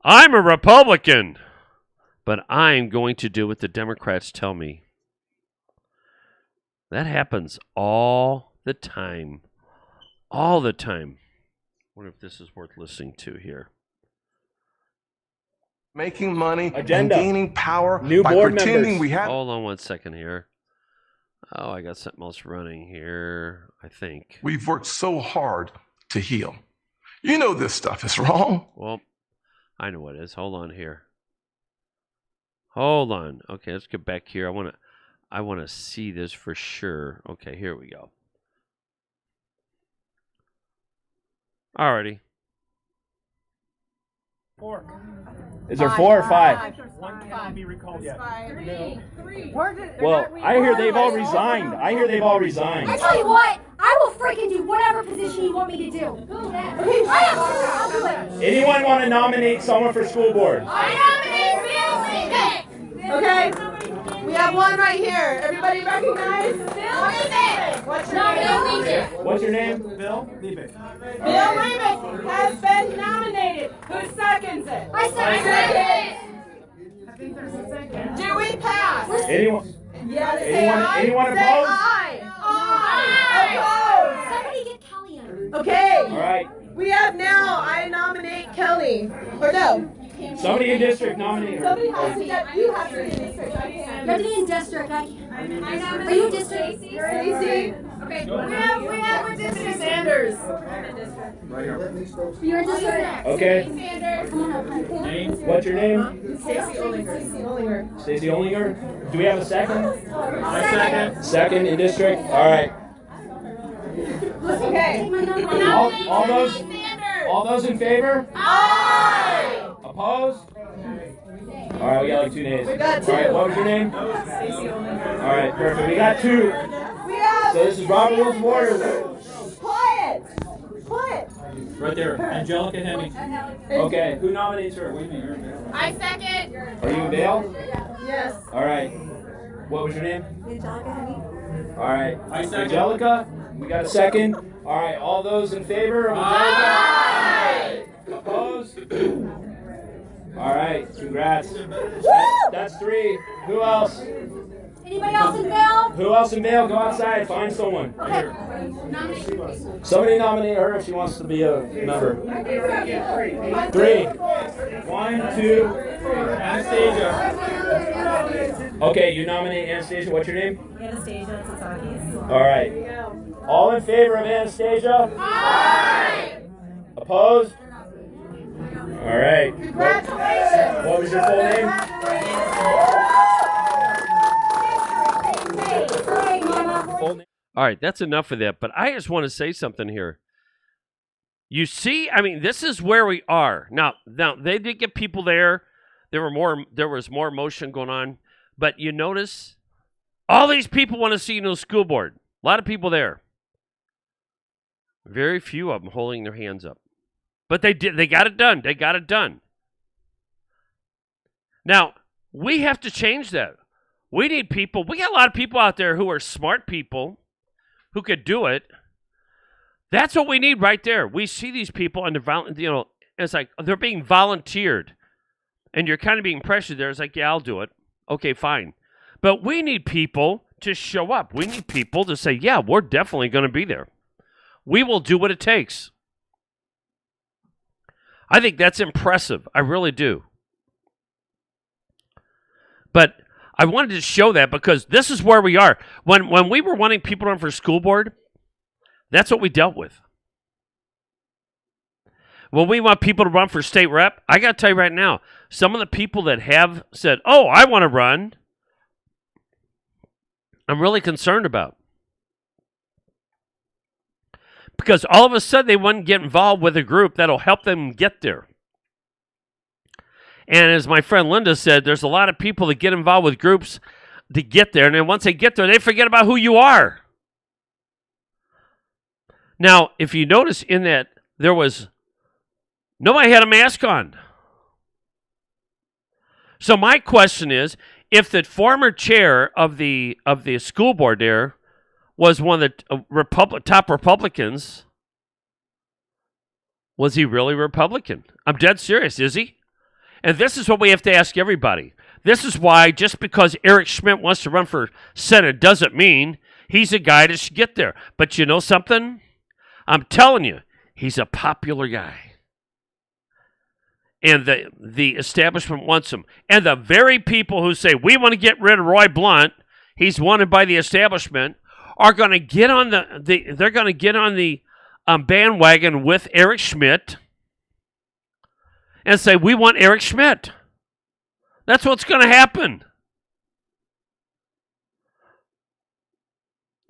I'm a Republican, but I'm going to do what the Democrats tell me. That happens all the time. All the time. I wonder if this is worth listening to here. Making money Agenda. and gaining power New by board pretending members. we have. Hold on one second here. Oh, I got something else running here, I think. We've worked so hard to heal. You know this stuff is wrong. Well, I know what it is. Hold on here. Hold on. Okay, let's get back here. I want to see this for sure. Okay, here we go. Alrighty. Is there 4 or 5? One cannot be recalled yet. Well, I hear they've all resigned. I tell you what, I will freaking do whatever position you want me to do. I'll do it. Anyone want to nominate someone for school board? I nominate Bill Levitt. Okay, we have one right here. Everybody recognize? Bill Levitt. What's your name? What's your name? Bill Levitt. Bill Levitt has been nominated. Who seconds it? I second it. Do we pass? Anyone? Yes. Say aye. Anyone Say opposed? aye. Somebody get Kelly in. Opposed. Okay. All right. We have now, I nominate Kelly. Or no. Somebody in district nominate her. Somebody has to get, you have to be in district. I You can't. have to be in district. Are you district? Stacy. Okay. We have a district. Sanders. You're in district. Okay. Come on up. What's your name? Stacy Ollinger. Stacy Ollinger. Do we have a second? I second. Second in district. All right. Okay. All those. All those in favor? Aye. Opposed? All right, we got like 2 nays. We got 2. All right, what was your name? All right, perfect. We got 2. So this is Robert Rules of Order. Quiet. Quiet. Right there, Angelica Hemming. Okay, who nominates her? What do you mean? I second. Are you in bail? Yes. All right. What was your name? Angelica Henny. All right. Angelica, we got a second. All right, all those in favor of Angelica? Opposed? All right, congrats. That's 3. Who else? Anybody else in bail? Who else in bail? Go outside, find someone. Okay. Somebody nominate her if she wants to be a member. 3. 1, 2, Anastasia. Okay, you nominate Anastasia. What's your name? Anastasia Tsatsakis. All right. All in favor of Anastasia? Aye. Opposed? All right. Congratulations. What was your full name? Full name? All right, that's enough of that. But I just want to say something here. You see, I mean, this is where we are now. They did get people there. There was more emotion going on. But you notice, all these people want to see a new school board. A lot of people there. Very few of them holding their hands up. But they did. They got it done. They got it done. Now, we have to change that. We need people. We got a lot of people out there who are smart people who could do it. That's what we need right there. We see these people and they're it's like they're being volunteered. And you're kind of being pressured there. It's like, yeah, I'll do it. Okay, fine. But we need people to show up. We need people to say, yeah, we're definitely going to be there. We will do what it takes. I think that's impressive. I really do. But I wanted to show that because this is where we are. When we were wanting people to run for school board, that's what we dealt with. When we want people to run for state rep, I got to tell you right now, some of the people that have said, oh, I want to run, I'm really concerned about. Because all of a sudden they wouldn't get involved with a group that'll help them get there. And as my friend Linda said, there's a lot of people that get involved with groups to get there. And then once they get there, they forget about who you are. Now, if you notice in that, nobody had a mask on. So my question is, if the former chair of the school board there was one of the top Republicans, was he really Republican? I'm dead serious, is he? And this is what we have to ask everybody. This is why just because Eric Schmidt wants to run for Senate doesn't mean he's a guy that should get there. But you know something? I'm telling you, he's a popular guy. And the establishment wants him. And the very people who say, we want to get rid of Roy Blunt, he's wanted by the establishment, are going to get on they're going to get on the bandwagon with Eric Schmidt and say, we want Eric Schmidt. That's what's going to happen.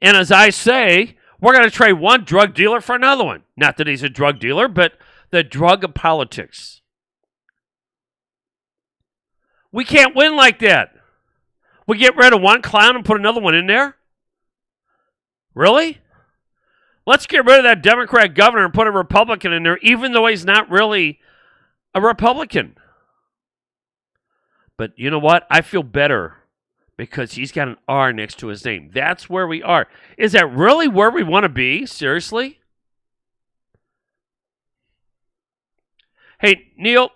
And as I say, we're going to trade one drug dealer for another one. Not that he's a drug dealer, but the drug of politics. We can't win like that. We get rid of one clown and put another one in there? Really? Let's get rid of that Democrat governor and put a Republican in there, even though he's not really a Republican. But you know what? I feel better because he's got an R next to his name. That's where we are. Is that really where we want to be? Seriously? Hey, Neil,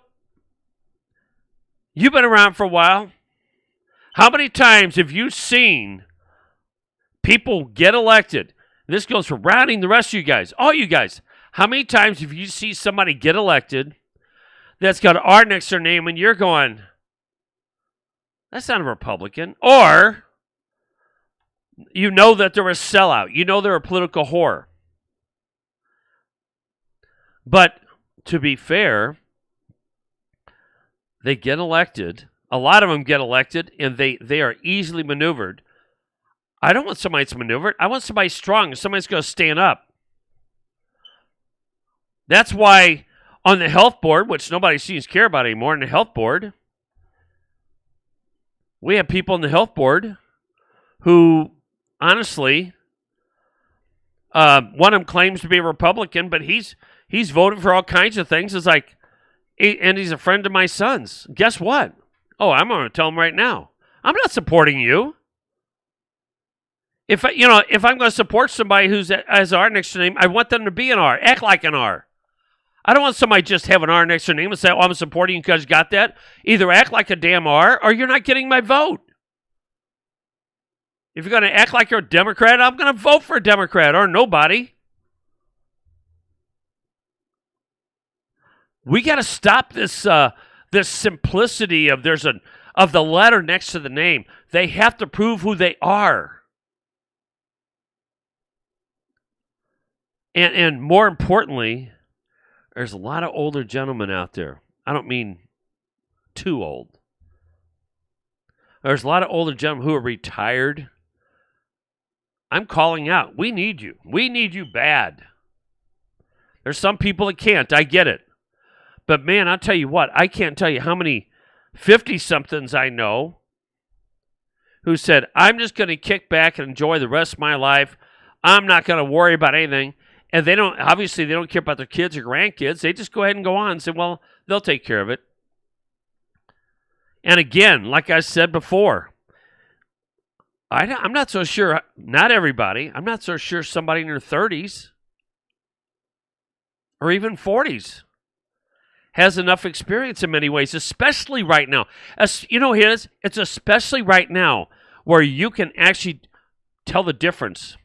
you've been around for a while. How many times have you seen people get elected? This goes for Routing, the rest of you guys, all you guys. How many times have you seen somebody get elected that's got an R next to their name and you're going, that's not a Republican? Or you know that they're a sellout. You know they're a political whore. But to be fair, they get elected. A lot of them get elected, and they are easily maneuvered. I don't want somebody that's maneuvered. I want somebody strong. Somebody's going to stand up. That's why On the health board, which nobody seems to care about anymore, in the health board, we have people in the health board who, honestly, one of them claims to be a Republican, but he's voted for all kinds of things. It's like, and he's a friend of my son's. Guess what? Oh, I'm going to tell him right now. I'm not supporting you. If I'm going to support somebody who's has R next to their name, I want them to be an R, act like an R. I don't want somebody just have an R next to their name and say, "Oh, I'm supporting you because you got that." Either act like a damn R, or you're not getting my vote. If you're going to act like you're a Democrat, I'm going to vote for a Democrat or nobody. We got to stop this this simplicity of of the letter next to the name. They have to prove who they are. And more importantly, there's a lot of older gentlemen out there. I don't mean too old. There's a lot of older gentlemen who are retired. I'm calling out. We need you. We need you bad. There's some people that can't. I get it. But man, I'll tell you what. I can't tell you how many 50-somethings I know who said, I'm just going to kick back and enjoy the rest of my life. I'm not going to worry about anything. And they don't care about their kids or grandkids. They just go ahead and go on and say, well, they'll take care of it. And again, like I said before, I'm not so sure, not everybody, I'm not so sure somebody in their 30s or even 40s has enough experience in many ways, especially right now. You know, it's especially right now where you can actually tell the difference.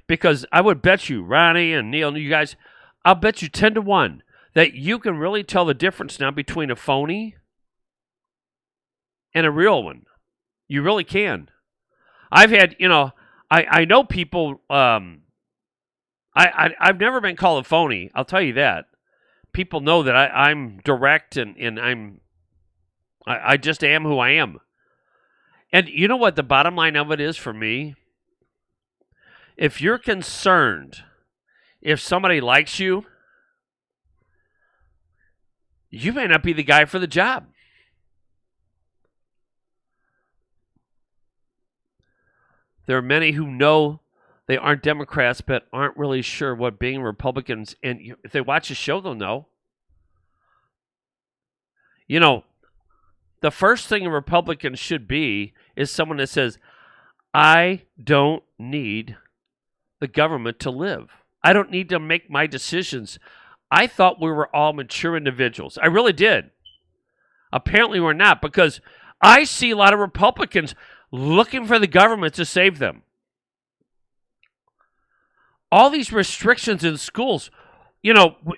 Because I would bet you, Ronnie and Neil, you guys, I'll bet you 10-1 that you can really tell the difference now between a phony and a real one. You really can. I've had, I know people, I've never been called a phony. I'll tell you that. People know that I'm direct and I just am who I am. And you know what the bottom line of it is for me? If you're concerned if somebody likes you, you may not be the guy for the job. There are many who know they aren't Democrats but aren't really sure what being Republicans, and if they watch the show, they'll know. You know, the first thing a Republican should be is someone that says, I don't need the government to live. I don't need to make my decisions. I thought we were all mature individuals. I really did. Apparently we're not, because I see a lot of Republicans looking for the government to save them. All these restrictions in schools.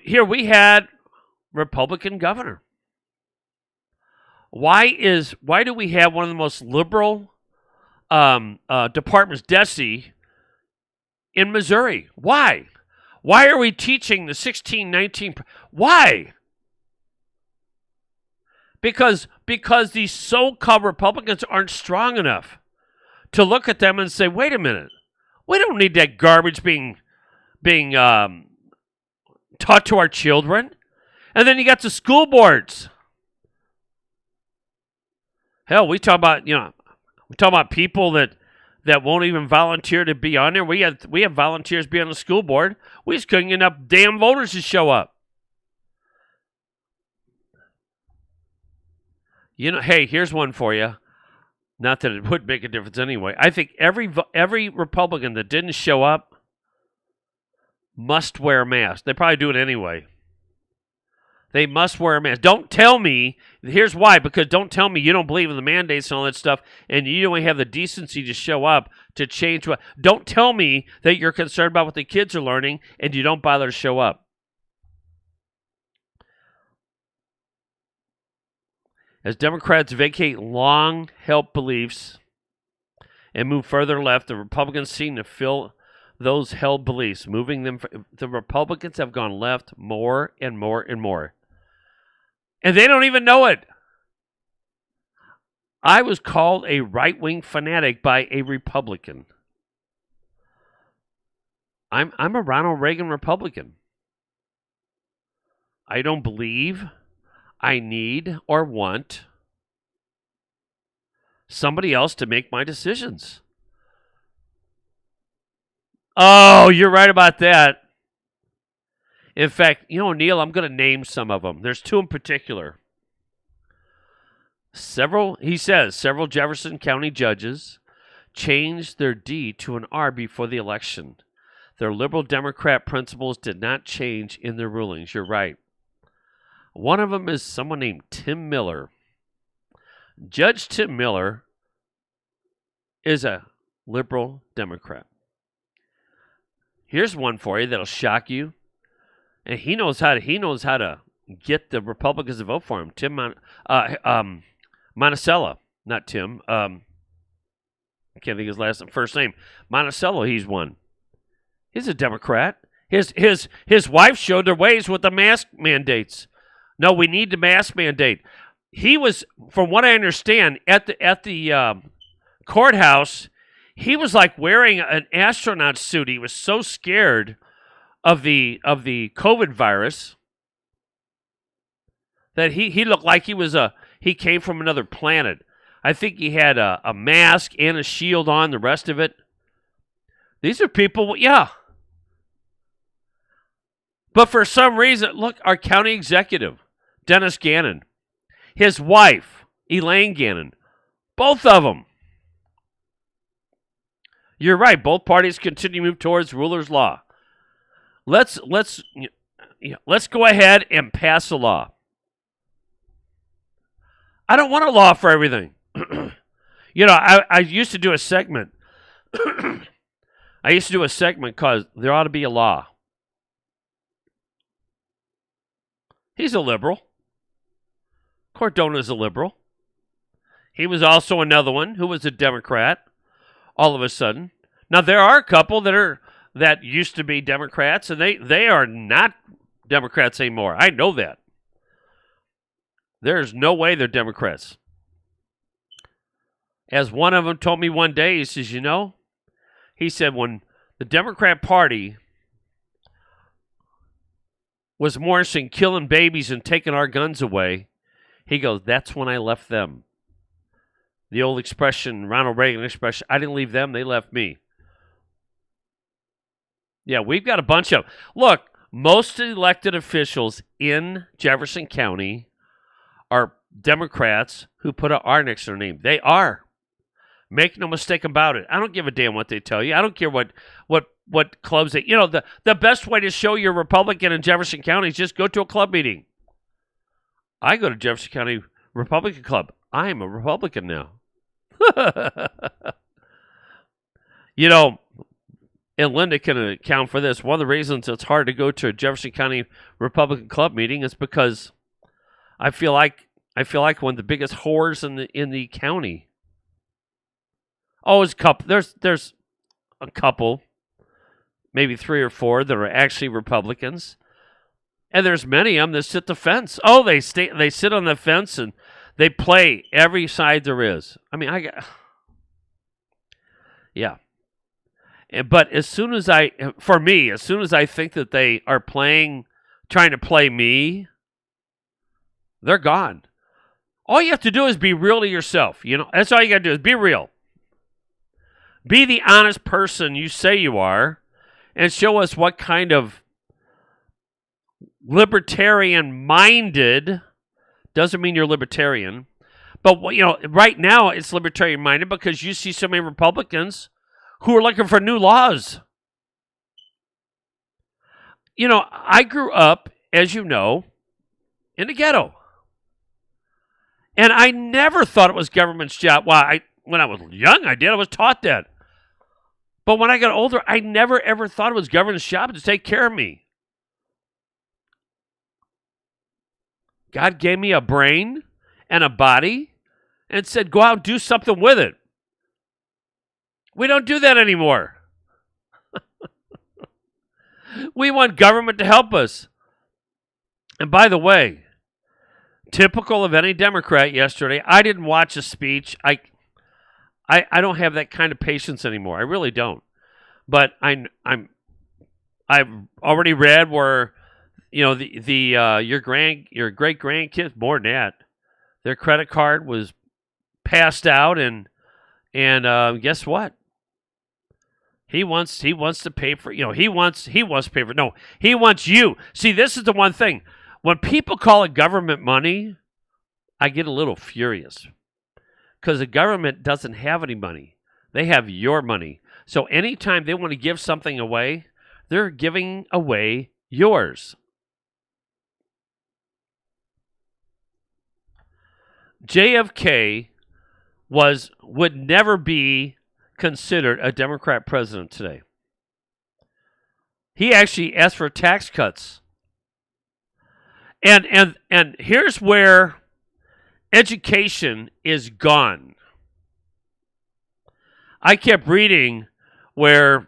Here we had Republican governor. Why do we have one of the most liberal departments, DESE, in Missouri? Why? Why are we teaching the 1619? Why? Because these so-called Republicans aren't strong enough to look at them and say, wait a minute, we don't need that garbage being taught to our children. And then you got the school boards. Hell, we talk about people that won't even volunteer to be on there. We have volunteers be on the school board. We just couldn't get enough damn voters to show up. Hey, here's one for you. Not that it would make a difference anyway. I think every Republican that didn't show up must wear a mask. They probably do it anyway. They must wear a mask. Don't tell me, here's why, because don't tell me you don't believe in the mandates and all that stuff, and you don't have the decency to show up to change what. Don't tell me that you're concerned about what the kids are learning and you don't bother to show up. As Democrats vacate long-held beliefs and move further left, the Republicans seem to fill those held beliefs, moving them. The Republicans have gone left more and more and more. And they don't even know it. I was called a right-wing fanatic by a Republican. I'm a Ronald Reagan Republican. I don't believe I need or want somebody else to make my decisions. Oh, you're right about that. In fact, Neil, I'm going to name some of them. There's two in particular. Several Jefferson County judges changed their D to an R before the election. Their liberal Democrat principles did not change in their rulings. You're right. One of them is someone named Tim Miller. Judge Tim Miller is a liberal Democrat. Here's one for you that'll shock you. And he knows how to get the Republicans to vote for him. Monticello, not Tim. I can't think of his first name. Monticello, he's one. He's a Democrat. His wife showed their ways with the mask mandates. No, we need the mask mandate. He was, from what I understand, at the courthouse, he was like wearing an astronaut suit. He was so scared of the COVID virus that he looked like he came from another planet. I think he had a mask and a shield on, the rest of it. These are people, yeah. But for some reason, look, our county executive, Dennis Gannon, his wife, Elaine Gannon, both of them. You're right. Both parties continue to move towards ruler's law. Let's go ahead and pass a law. I don't want a law for everything. I used to do a segment. I used to do a segment because there ought to be a law. He's a liberal. Cordona's a liberal. He was also another one who was a Democrat all of a sudden. Now, there are a couple that used to be Democrats, and they are not Democrats anymore. I know that. There's no way they're Democrats. As one of them told me one day, he says, he said when the Democrat Party was more interested in killing babies and taking our guns away, he goes, that's when I left them. The old expression, Ronald Reagan expression, I didn't leave them, they left me. Yeah, we've got a bunch of... Look, most elected officials in Jefferson County are Democrats who put an R next to their name. They are. Make no mistake about it. I don't give a damn what they tell you. I don't care what clubs they... the best way to show you're Republican in Jefferson County is just go to a club meeting. I go to Jefferson County Republican Club. I am a Republican now. And Linda can account for this. One of the reasons it's hard to go to a Jefferson County Republican Club meeting is because I feel like one of the biggest whores in the county. Oh, there's a couple, maybe 3 or 4 that are actually Republicans, and there's many of them that sit the fence. Oh, they sit on the fence and they play every side there is. I mean, yeah. But as soon as I think that they are trying to play me, they're gone. All you have to do is be real to yourself. That's all you got to do is be real. Be the honest person you say you are, and show us what kind of libertarian-minded, doesn't mean you're libertarian, but right now it's libertarian-minded because you see so many Republicans who are looking for new laws. I grew up, as you know, in the ghetto. And I never thought it was government's job. Well, when I was young, I did. I was taught that. But when I got older, I never, ever thought it was government's job to take care of me. God gave me a brain and a body and said, go out and do something with it. We don't do that anymore. We want government to help us. And by the way, typical of any Democrat yesterday, I didn't watch a speech. I don't have that kind of patience anymore. I really don't. But I've already read where You know, your great grandkids, more than that, their credit card was passed out, and guess what? He wants to pay for, he wants to pay for, no, he wants you. See, this is the one thing. When people call it government money, I get a little furious because the government doesn't have any money. They have your money. So anytime they want to give something away, they're giving away yours. JFK would never be considered a Democrat president today. He actually asked for tax cuts. And here's where education is gone. I kept reading where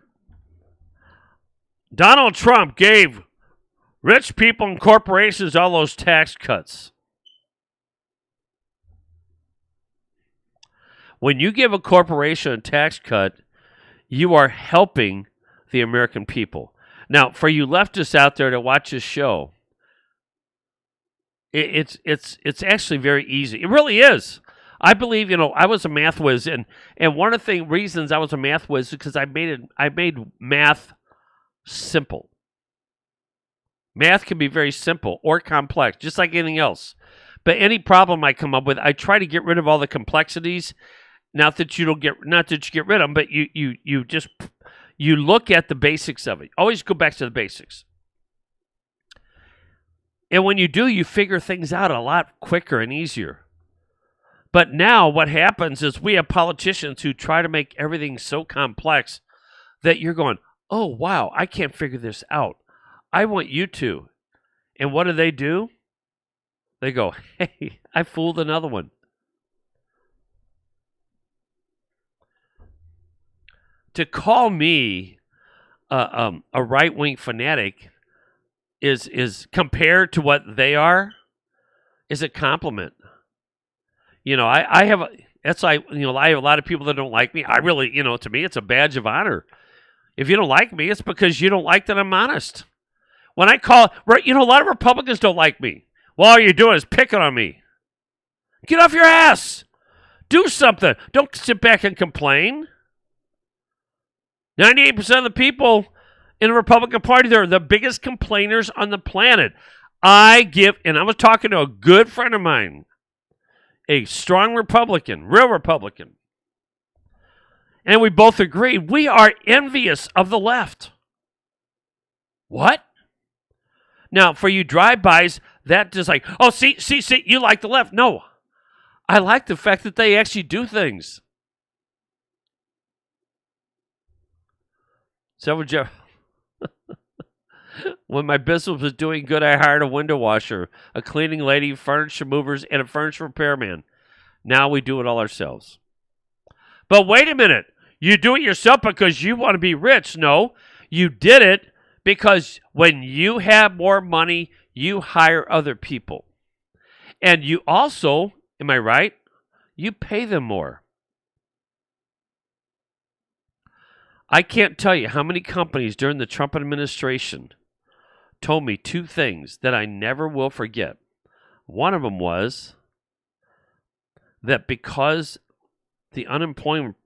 Donald Trump gave rich people and corporations all those tax cuts. When you give a corporation a tax cut, you are helping the American people. Now, for you leftists out there to watch this show, it's actually very easy. It really is. I believe, I was a math whiz, and one of the reasons I was a math whiz is because I made math simple. Math can be very simple or complex, just like anything else. But any problem I come up with, I try to get rid of all the complexities. Not that you get rid of them, but you just look at the basics of it. Always go back to the basics. And when you do, you figure things out a lot quicker and easier. But now what happens is we have politicians who try to make everything so complex that you're going, oh, wow, I can't figure this out. I want you to. And what do? They go, hey, I fooled another one. To call me a right-wing fanatic is compared to what they are is a compliment. I have I have a lot of people that don't like me. I really, to me, it's a badge of honor. If you don't like me, it's because you don't like that I'm honest. When I call, a lot of Republicans don't like me. Well, all you're doing is picking on me. Get off your ass. Do something. Don't sit back and complain. 98% of the people in the Republican Party, they're the biggest complainers on the planet. And I was talking to a good friend of mine, a strong Republican, real Republican. And we both agreed we are envious of the left. What? Now, for you drive-bys, that just like, oh, see, you like the left. No, I like the fact that they actually do things. So would you... When my business was doing good, I hired a window washer, a cleaning lady, furniture movers, and a furniture repairman. Now we do it all ourselves. But wait a minute. You do it yourself because you want to be rich. No, you did it because when you have more money, you hire other people. And you also, am I right? You pay them more. I can't tell you how many companies during the Trump administration told me two things that I never will forget. One of them was that because the unemployment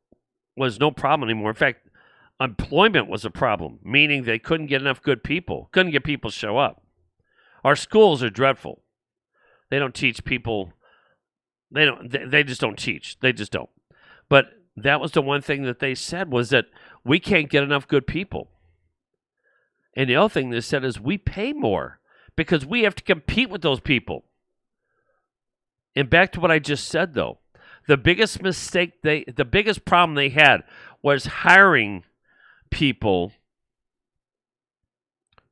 was no problem anymore. In fact, employment was a problem, meaning they couldn't get enough good people, couldn't get people to show up. Our schools are dreadful. They don't teach people. They just don't teach. They just don't. But that was the one thing that they said was that we can't get enough good people. And the other thing they said is we pay more because we have to compete with those people. And back to what I just said, though, the biggest problem they had was hiring people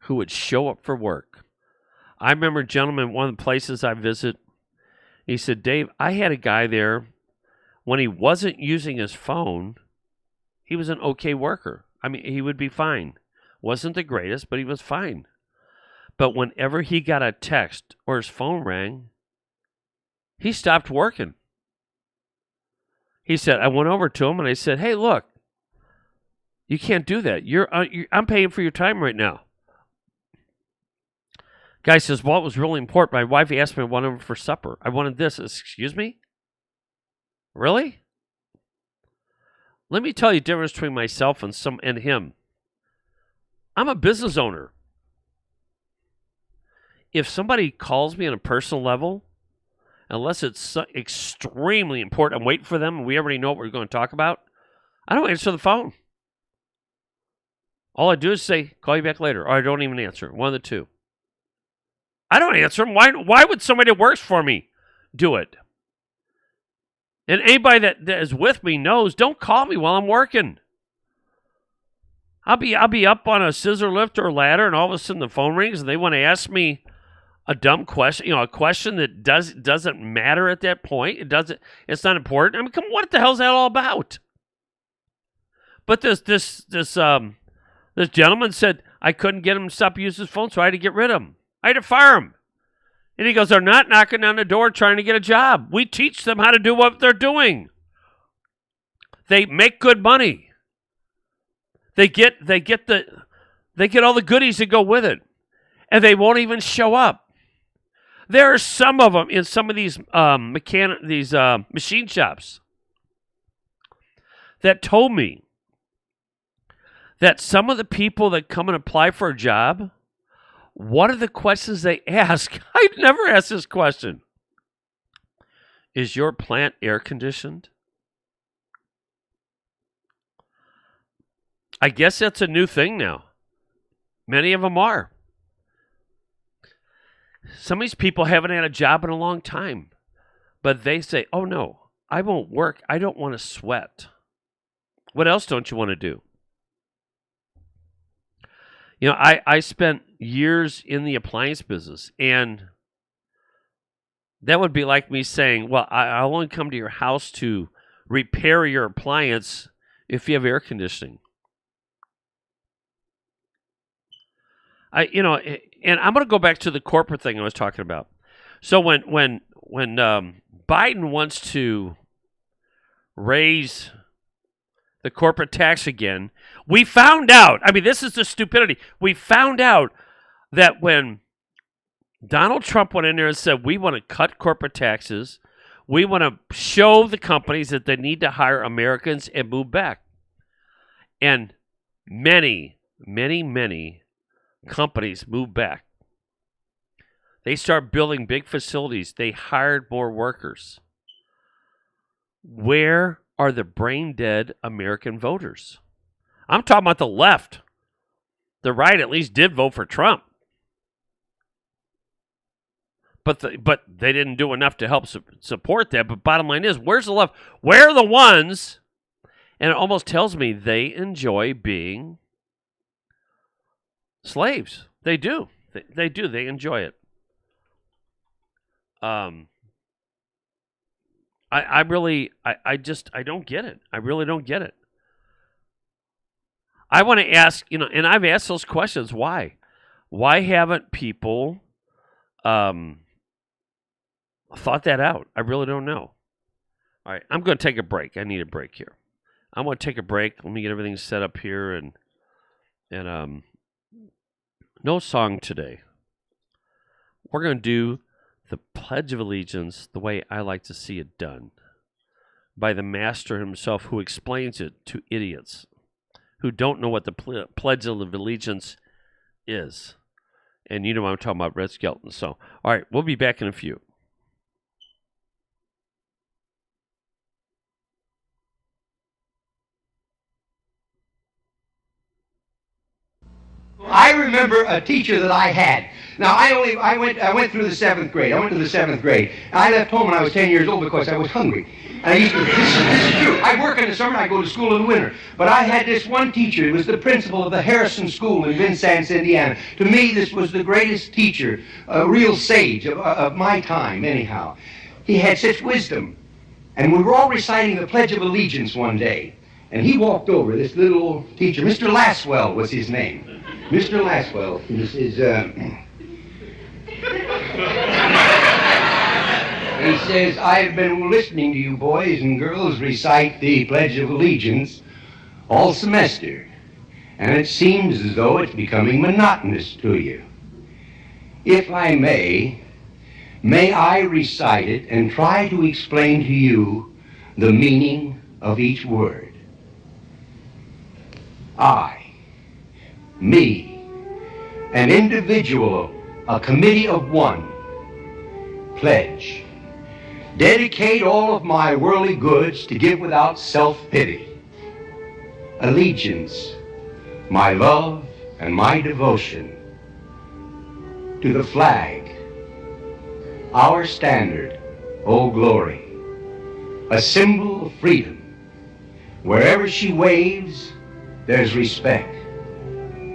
who would show up for work. I remember a gentleman, one of the places I visit, he said, Dave, I had a guy there, when he wasn't using his phone, he was an okay worker. I mean, he would be fine. Wasn't the greatest, but he was fine. But whenever he got a text or his phone rang, he stopped working. He said, I went over to him and I said, hey, look, you can't do that. I'm paying for your time right now. Guy says, well, it was really important. My wife asked me what I wanted for supper. I wanted this. Excuse me? Really? Let me tell you the difference between myself and him. I'm a business owner. If somebody calls me on a personal level, unless it's extremely important, I'm waiting for them and we already know what we're going to talk about, I don't answer the phone. All I do is say, call you back later, or I don't even answer. One of the two. I don't answer them. Why would somebody that works for me do it? And anybody that is with me knows, don't call me while I'm working. I'll be up on a scissor lift or ladder, and all of a sudden the phone rings, and they want to ask me a dumb question, a question that doesn't matter at that point. It's not important. I mean, come on, what the hell's that all about? But this gentleman said I couldn't get him to stop using his phone, so I had to get rid of him. I had to fire him. And he goes, they're not knocking on the door trying to get a job. We teach them how to do what they're doing. They make good money. They get all the goodies that go with it. And they won't even show up. There are some of them in some of these machine shops that told me that some of the people that come and apply for a job, what are the questions they ask? I've never asked this question. Is your plant air conditioned? I guess that's a new thing now. Many of them are. Some of these people haven't had a job in a long time, but they say, oh no, I won't work. I don't want to sweat. What else don't you want to do? I spent years in the appliance business, and that would be like me saying, well, I'll only come to your house to repair your appliance if you have air conditioning. And I'm going to go back to the corporate thing I was talking about. So when Biden wants to raise the corporate tax again, we found out, this is the stupidity. We found out that when Donald Trump went in there and said, we want to cut corporate taxes, we want to show the companies that they need to hire Americans and move back. And many, many, many companies moved back. They start building big facilities. They hired more workers. Where are the brain-dead American voters? I'm talking about the left. The right at least did vote for Trump. But they didn't do enough to help support that. But bottom line is, where's the left? Where are the ones? And it almost tells me they enjoy being slaves. They do. They do. They enjoy it. I don't get it. I really don't get it. I want to ask, and I've asked those questions. Why? Why haven't people thought that out? I really don't know. All right, I'm going to take a break. I need a break here. I'm going to take a break. Let me get everything set up here, and no song today. We're going to do the Pledge of Allegiance the way I like to see it done, by the master himself, who explains it to idiots who don't know what the Pledge of Allegiance is. And you know what I'm talking about, Red Skelton. So, all right, we'll be back in a few. I remember a teacher that I had. Now, I went through the 7th grade. I went to the 7th grade. I left home when I was 10 years old because I was hungry. And this is true. I work in the summer, I go to school in the winter. But I had this one teacher. He was the principal of the Harrison School in Vincennes, Indiana. To me, this was the greatest teacher, a real sage of my time, anyhow. He had such wisdom. And we were all reciting the Pledge of Allegiance one day. And he walked over, this little old teacher. Mr. Laswell was his name. Mr. Laswell. He says, I've been listening to you boys and girls recite the Pledge of Allegiance all semester, and it seems as though it's becoming monotonous to you. If I may I recite it and try to explain to you the meaning of each word. I, me, an individual, a committee of one, pledge, dedicate all of my worldly goods to give without self-pity. Allegiance, my love and my devotion to the flag, our standard, O glory, a symbol of freedom. Wherever she waves, there's respect,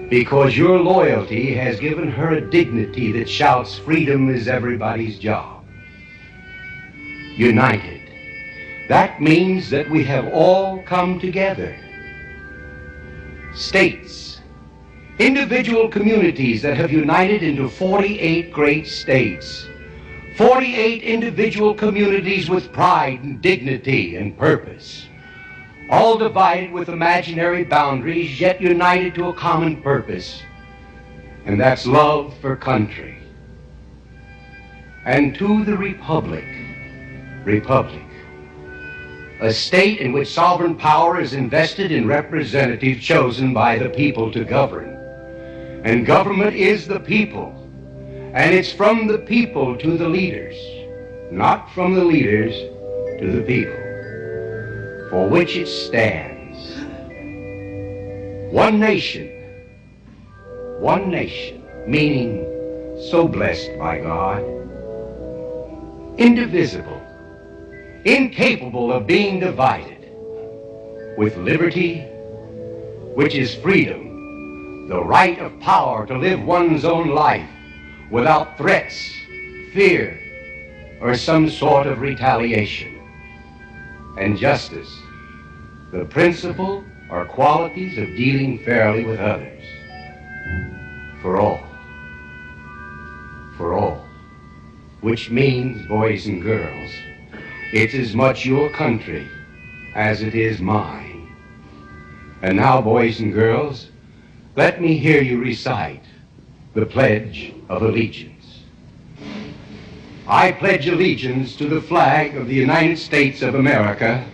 because your loyalty has given her a dignity that shouts freedom is everybody's job. United, that means that we have all come together. States, individual communities that have united into 48 great states. 48 individual communities with pride and dignity and purpose. All divided with imaginary boundaries, yet united to a common purpose. And that's love for country. And to the republic, a state in which sovereign power is invested in representatives chosen by the people to govern. And government is the people. And it's from the people to the leaders, not from the leaders to the people, for which it stands. One nation, meaning so blessed by God, indivisible, incapable of being divided, with liberty, which is freedom, the right of power to live one's own life without threats, fear, or some sort of retaliation. And justice, the principle or qualities of dealing fairly with others. For all, which means, boys and girls, it's as much your country as it is mine. And now, boys and girls, let me hear you recite the Pledge of Allegiance. I pledge allegiance to the flag of the United States of America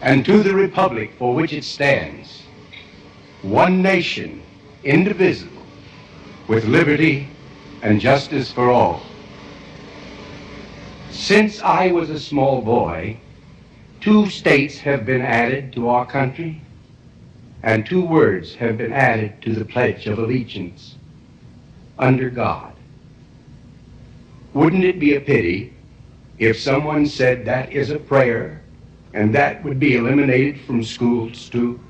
and to the republic for which it stands, one nation, indivisible, with liberty and justice for all. Since I was a small boy, 2 states have been added to our country, and 2 words have been added to the Pledge of Allegiance: under God. Wouldn't it be a pity if someone said that is a prayer and that would be eliminated from schools too?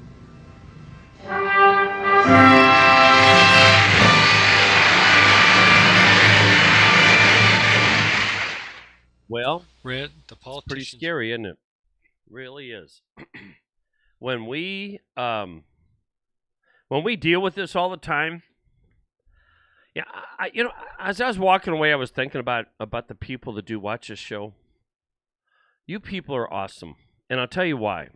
Well, Red, the pretty politicians. scary, isn't it? Really is. When we deal with this all the time, yeah, as I was walking away, I was thinking about the people that do watch this show. You people are awesome, and I'll tell you why.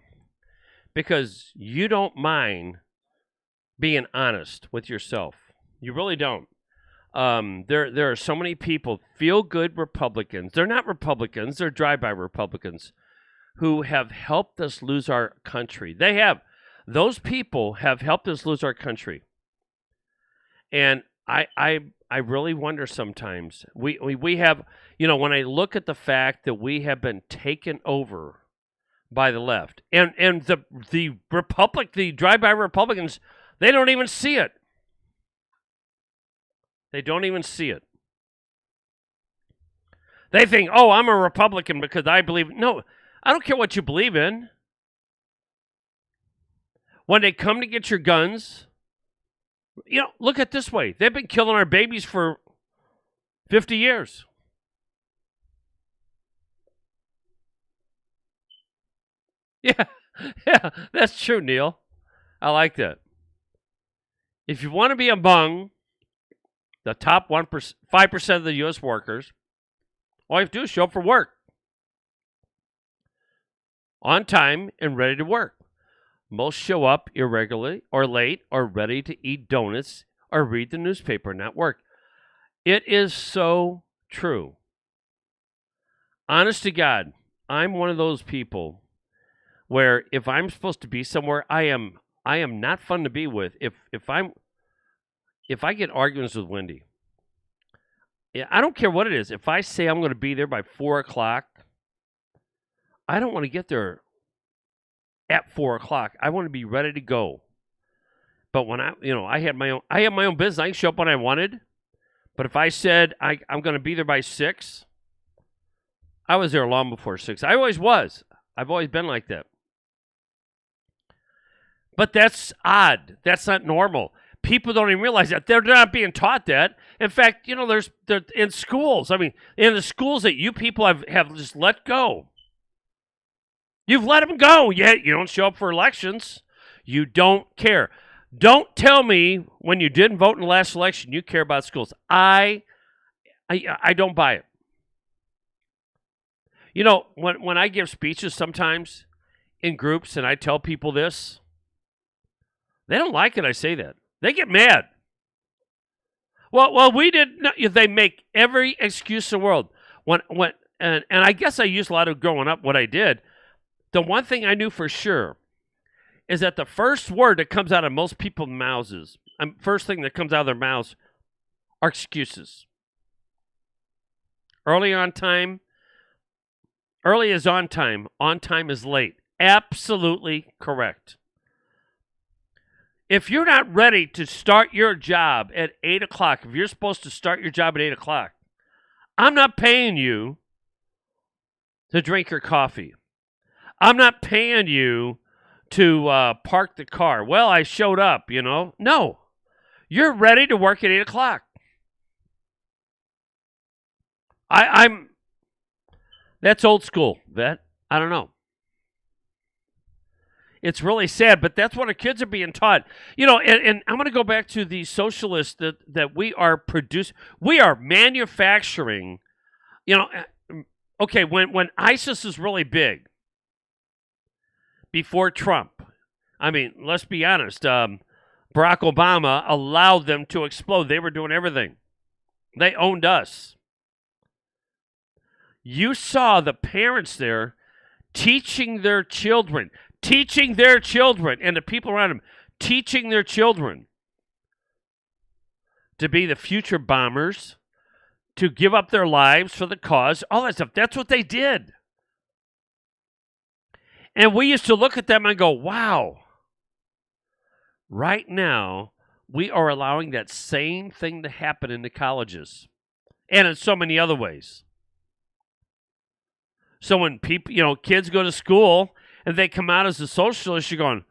Because you don't mind being honest with yourself. You really don't. There are so many people, feel-good Republicans. They're not Republicans. They're drive-by Republicans who have helped us lose our country. They have. Those people have helped us lose our country. And I really wonder sometimes. We have, when I look at the fact that we have been taken over by the left, and the drive-by Republicans, they don't even see it. They don't even see it. They think, oh, I'm a Republican because I believe. No, I don't care what you believe in. When they come to get your guns, look at it this way. They've been killing our babies for 50 years. Yeah, that's true, Neil. I like that. If you want to be among the top 5% of the U.S. workers, all you have to do is show up for work. On time and ready to work. Most show up irregularly or late or ready to eat donuts or read the newspaper, not work. It is so true. Honest to God, I'm one of those people where if I'm supposed to be somewhere, I am not fun to be with. If I get arguments with Wendy, yeah, I don't care what it is. If I say I'm going to be there by 4:00, I don't want to get there at 4:00. I want to be ready to go. But when I had my own business. I can show up when I wanted. But if I said I'm going to be there by 6, I was there long before 6. I always was. I've always been like that. But that's odd. That's not normal. People don't even realize that. They're not being taught that. In fact, there's in schools. I mean, in the schools that you people have just let go. You've let them go, yet you don't show up for elections. You don't care. Don't tell me when you didn't vote in the last election you care about schools. I don't buy it. When I give speeches sometimes in groups and I tell people this, they don't like it. I say that. They get mad. Well, we did not. They make every excuse in the world. And I guess I used a lot of growing up what I did. The one thing I knew for sure is that the first word that comes out of most people's mouths first thing that comes out of their mouths are excuses. Early is on time is late. Absolutely correct. If you're not ready to start your job at 8 o'clock, if you're supposed to start your job at 8 o'clock, I'm not paying you to drink your coffee. I'm not paying you to park the car. Well, I showed up, No. You're ready to work at 8 o'clock. That's old school, Vet. I don't know. It's really sad, but that's what our kids are being taught. And I'm going to go back to the socialists that we are producing. We are manufacturing, okay, when ISIS is really big, before Trump, I mean, let's be honest, Barack Obama allowed them to explode. They were doing everything. They owned us. You saw the parents there teaching their children, and the people around them, teaching their children to be the future bombers, to give up their lives for the cause, all that stuff. That's what they did. And we used to look at them and go, wow. Right now, we are allowing that same thing to happen in the colleges and in so many other ways. So when people, kids go to school and they come out as a socialist, you're going,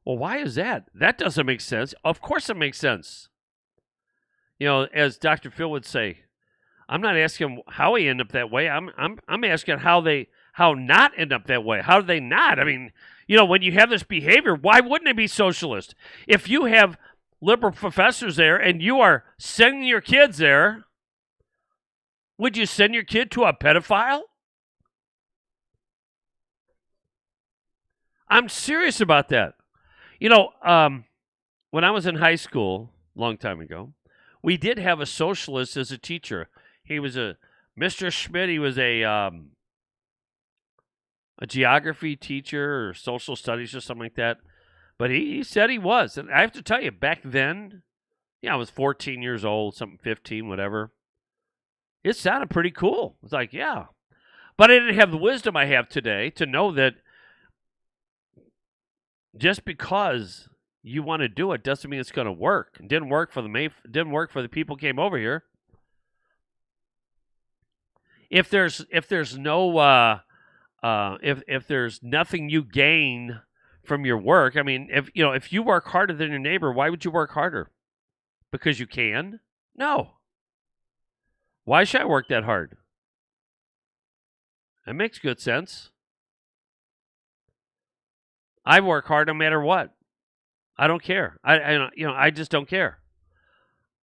well, why is that? That doesn't make sense. Of course it makes sense. As Dr. Phil would say, I'm not asking how he ended up that way. I'm asking how not end up that way. How do they not? I mean, when you have this behavior, why wouldn't it be socialist? If you have liberal professors there and you are sending your kids there, would you send your kid to a pedophile? I'm serious about that. When I was in high school, a long time ago, we did have a socialist as a teacher. He was Mr. Schmidt. He was a geography teacher or social studies or something like that. But he said he was. And I have to tell you, back then, I was 14 years old, 15, whatever. It sounded pretty cool. It's like, yeah. But I didn't have the wisdom I have today to know that just because you want to do it doesn't mean it's going to work. It didn't work for the people who came over here. If there's no if there's nothing you gain from your work, I mean, if you work harder than your neighbor, why would you work harder? Because you can? No. Why should I work that hard? That makes good sense. I work hard no matter what. I don't care. I just don't care.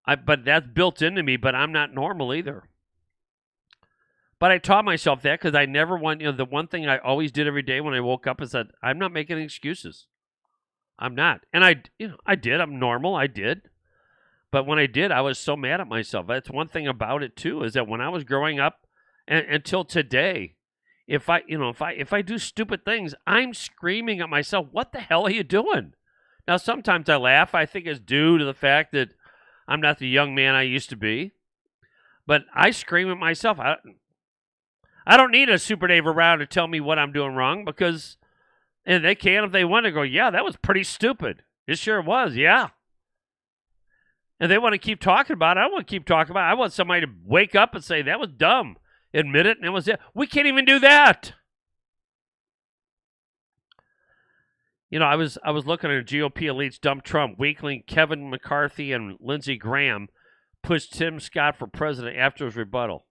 But that's built into me, but I'm not normal either. But I taught myself that because I never want, the one thing I always did every day when I woke up is that I'm not making excuses. I'm not. And I did. I'm normal. I did. But when I did, I was so mad at myself. That's one thing about it too, is that when I was growing up and until today, if I do stupid things, I'm screaming at myself, "What the hell are you doing?" Now sometimes I laugh. I think it's due to the fact that I'm not the young man I used to be. But I scream at myself. I don't need a Super Dave around to tell me what I'm doing wrong, because and they can if they want to go, "Yeah, that was pretty stupid." It sure was, yeah. And they want to keep talking about it. I want to keep talking about it. I want somebody to wake up and say, "That was dumb." Admit it, and it was it. We can't even do that. I was looking at GOP elites dump Trump. Weakling Kevin McCarthy and Lindsey Graham pushed Tim Scott for president after his rebuttal.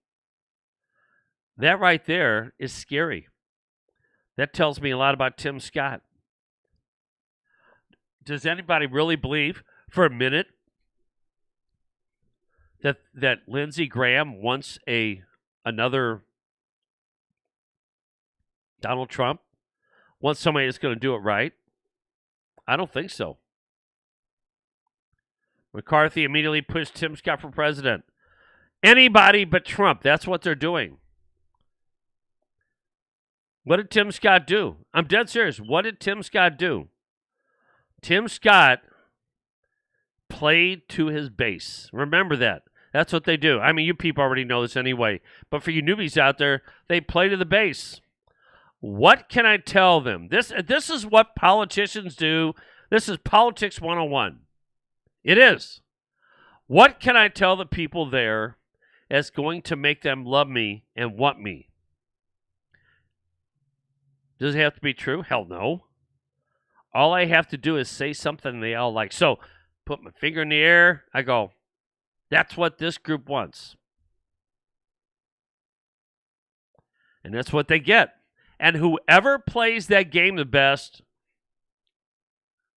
That right there is scary. That tells me a lot about Tim Scott. Does anybody really believe for a minute that Lindsey Graham wants another Donald Trump? Wants somebody that's going to do it right? I don't think so. McCarthy immediately pushed Tim Scott for president. Anybody but Trump. That's what they're doing. What did Tim Scott do? I'm dead serious. What did Tim Scott do? Tim Scott played to his base. Remember that. That's what they do. I mean, you people already know this anyway. But for you newbies out there, they play to the base. What can I tell them? This is what politicians do. This is politics 101. It is. What can I tell the people there that's going to make them love me and want me? Does it have to be true? Hell no. All I have to do is say something they all like. So, put my finger in the air. I go, that's what this group wants. And that's what they get. And whoever plays that game the best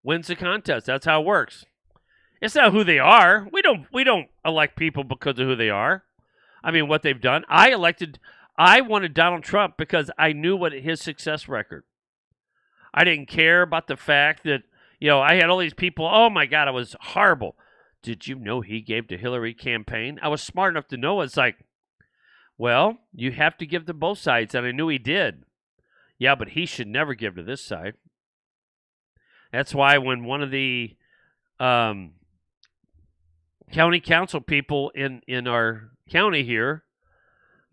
wins the contest. That's how it works. It's not who they are. We don't elect people because of who they are. I mean, what they've done. I wanted Donald Trump because I knew what his success record. I didn't care about the fact that, I had all these people, oh my God, I was horrible. Did you know he gave to Hillary campaign? I was smart enough to know. It's like, well, you have to give to both sides, and I knew he did. Yeah, but he should never give to this side. That's why when one of the county council people in our county here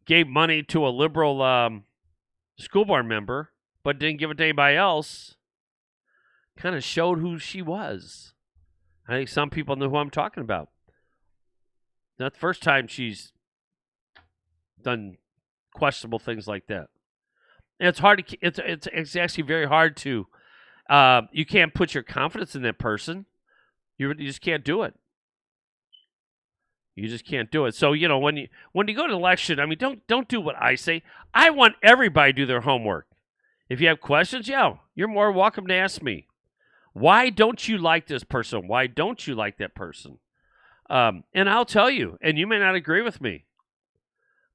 gave money to a liberal school board member, but didn't give it to anybody else, kind of showed who she was. I think some people know who I'm talking about. Not the first time she's done questionable things like that. And it's hard to. It's actually very hard to. You can't put your confidence in that person. You just can't do it. You just can't do it. So when you go to an election, I mean, don't do what I say. I want everybody to do their homework. If you have questions, you're more welcome to ask me. Why don't you like this person? Why don't you like that person? And I'll tell you, and you may not agree with me,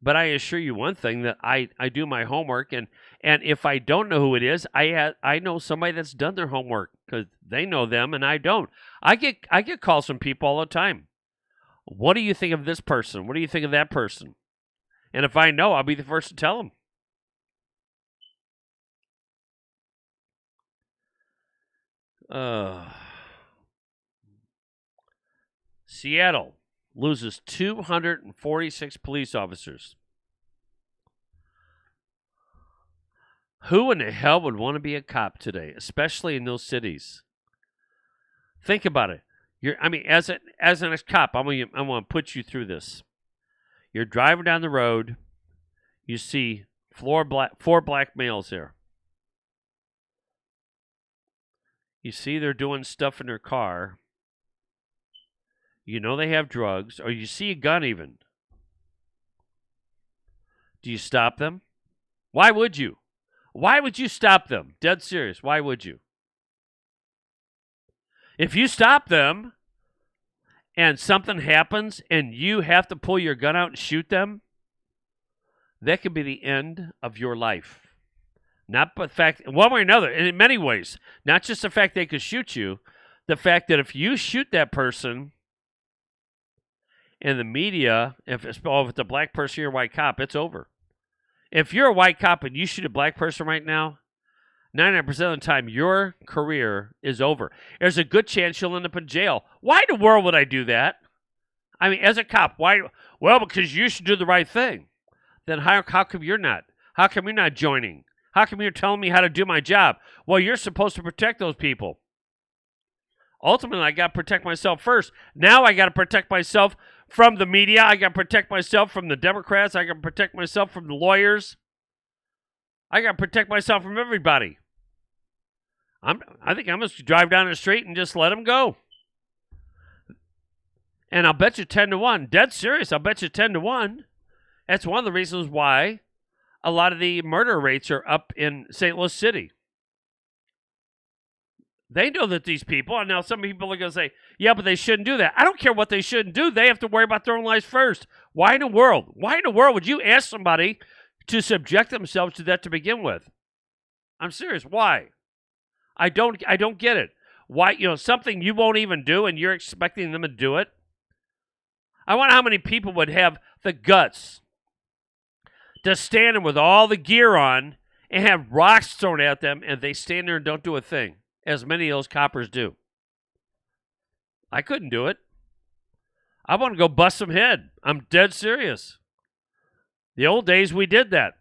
but I assure you one thing, that I do my homework, and if I don't know who it is, I know somebody that's done their homework, because they know them and I don't. I get calls from people all the time. What do you think of this person? What do you think of that person? And if I know, I'll be the first to tell them. Seattle loses 246 police officers. Who in the hell would want to be a cop today, especially in those cities? Think about it. As a cop, I'm going to put you through this. You're driving down the road. You see four black males there. You see they're doing stuff in their car. You know they have drugs, or you see a gun even. Do you stop them? Why would you? Why would you stop them? Dead serious. Why would you? If you stop them and something happens and you have to pull your gun out and shoot them, that could be the end of your life. Not the fact, one way or another, and in many ways, not just the fact they could shoot you, the fact that if you shoot that person, in the media, if it's a black person, you're a white cop, it's over. If you're a white cop and you shoot a black person right now, 99% of the time, your career is over. There's a good chance you'll end up in jail. Why in the world would I do that? I mean, as a cop, why? Well, because you should do the right thing. Then how come you're not? How come you're not joining? How come you're telling me how to do my job? Well, you're supposed to protect those people. Ultimately, I got to protect myself first. Now I got to protect myself from the media. I got to protect myself from the Democrats. I got to protect myself from the lawyers. I got to protect myself from everybody. I think I'm going to drive down the street and just let them go. And I'll bet you 10 to 1. Dead serious. I'll bet you 10 to 1. That's one of the reasons why a lot of the murder rates are up in St. Louis City. They know that these people, and now some people are going to say, yeah, but they shouldn't do that. I don't care what they shouldn't do. They have to worry about their own lives first. Why in the world? Why in the world would you ask somebody to subject themselves to that to begin with? I'm serious. Why? I don't get it. Why, something you won't even do and you're expecting them to do it? I wonder how many people would have the guts to stand there with all the gear on and have rocks thrown at them and they stand there and don't do a thing, as many of those coppers do. I couldn't do it. I want to go bust some head. I'm dead serious. The old days, we did that.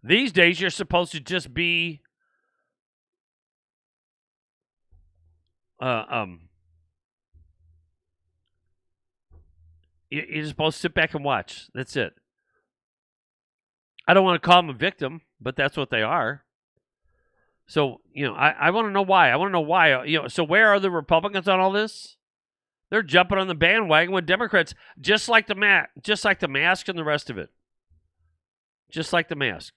These days, you're supposed to just be you're supposed to sit back and watch. That's it. I don't want to call them a victim, but that's what they are. So, I want to know why. I want to know why. So where are the Republicans on all this? They're jumping on the bandwagon with Democrats, just like the mask and the rest of it. Just like the mask.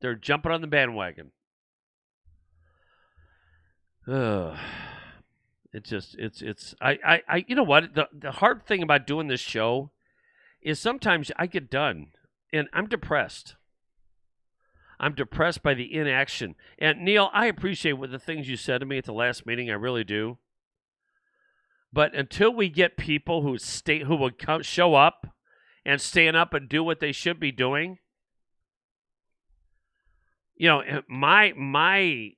They're jumping on the bandwagon. You know what? The hard thing about doing this show is sometimes I get done and I'm depressed. I'm depressed by the inaction. And Neil, I appreciate the things you said to me at the last meeting. I really do. But until we get people who would show up and stand up and do what they should be doing, my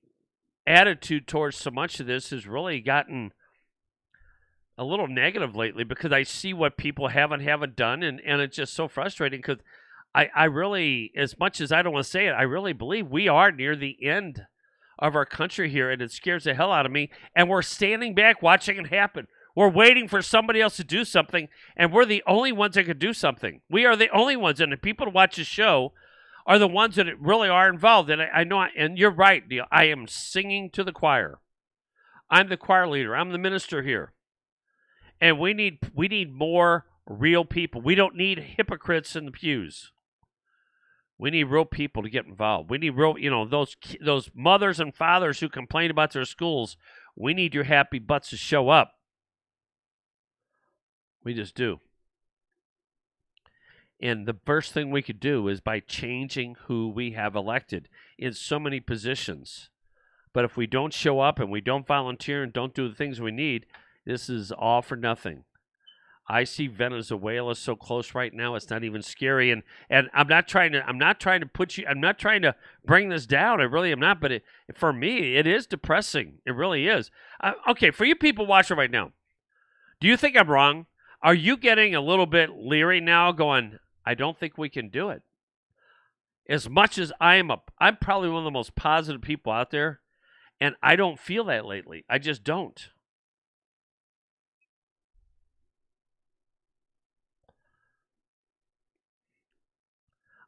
attitude towards so much of this has really gotten a little negative lately because I see what people haven't done, and it's just so frustrating because I really, as much as I don't want to say it, I really believe we are near the end of our country here, and it scares the hell out of me, and we're standing back watching it happen. We're waiting for somebody else to do something, and we're the only ones that could do something. We are the only ones, and the people to watch the show are the ones that really are involved. And I know, and you're right, Neil. I am singing to the choir. I'm the choir leader. I'm the minister here. And we need more real people. We don't need hypocrites in the pews. We need real people to get involved. We need real, those mothers and fathers who complain about their schools. We need your happy butts to show up. We just do. And the first thing we could do is by changing who we have elected in so many positions. But if we don't show up and we don't volunteer and don't do the things we need, this is all for nothing. I see Venezuela so close right now; it's not even scary. And I'm not trying to bring this down. I really am not. But for me, it is depressing. It really is. Okay, for you people watching right now, do you think I'm wrong? Are you getting a little bit leery now, going, I don't think we can do it? As much as I'm probably one of the most positive people out there, and I don't feel that lately. I just don't.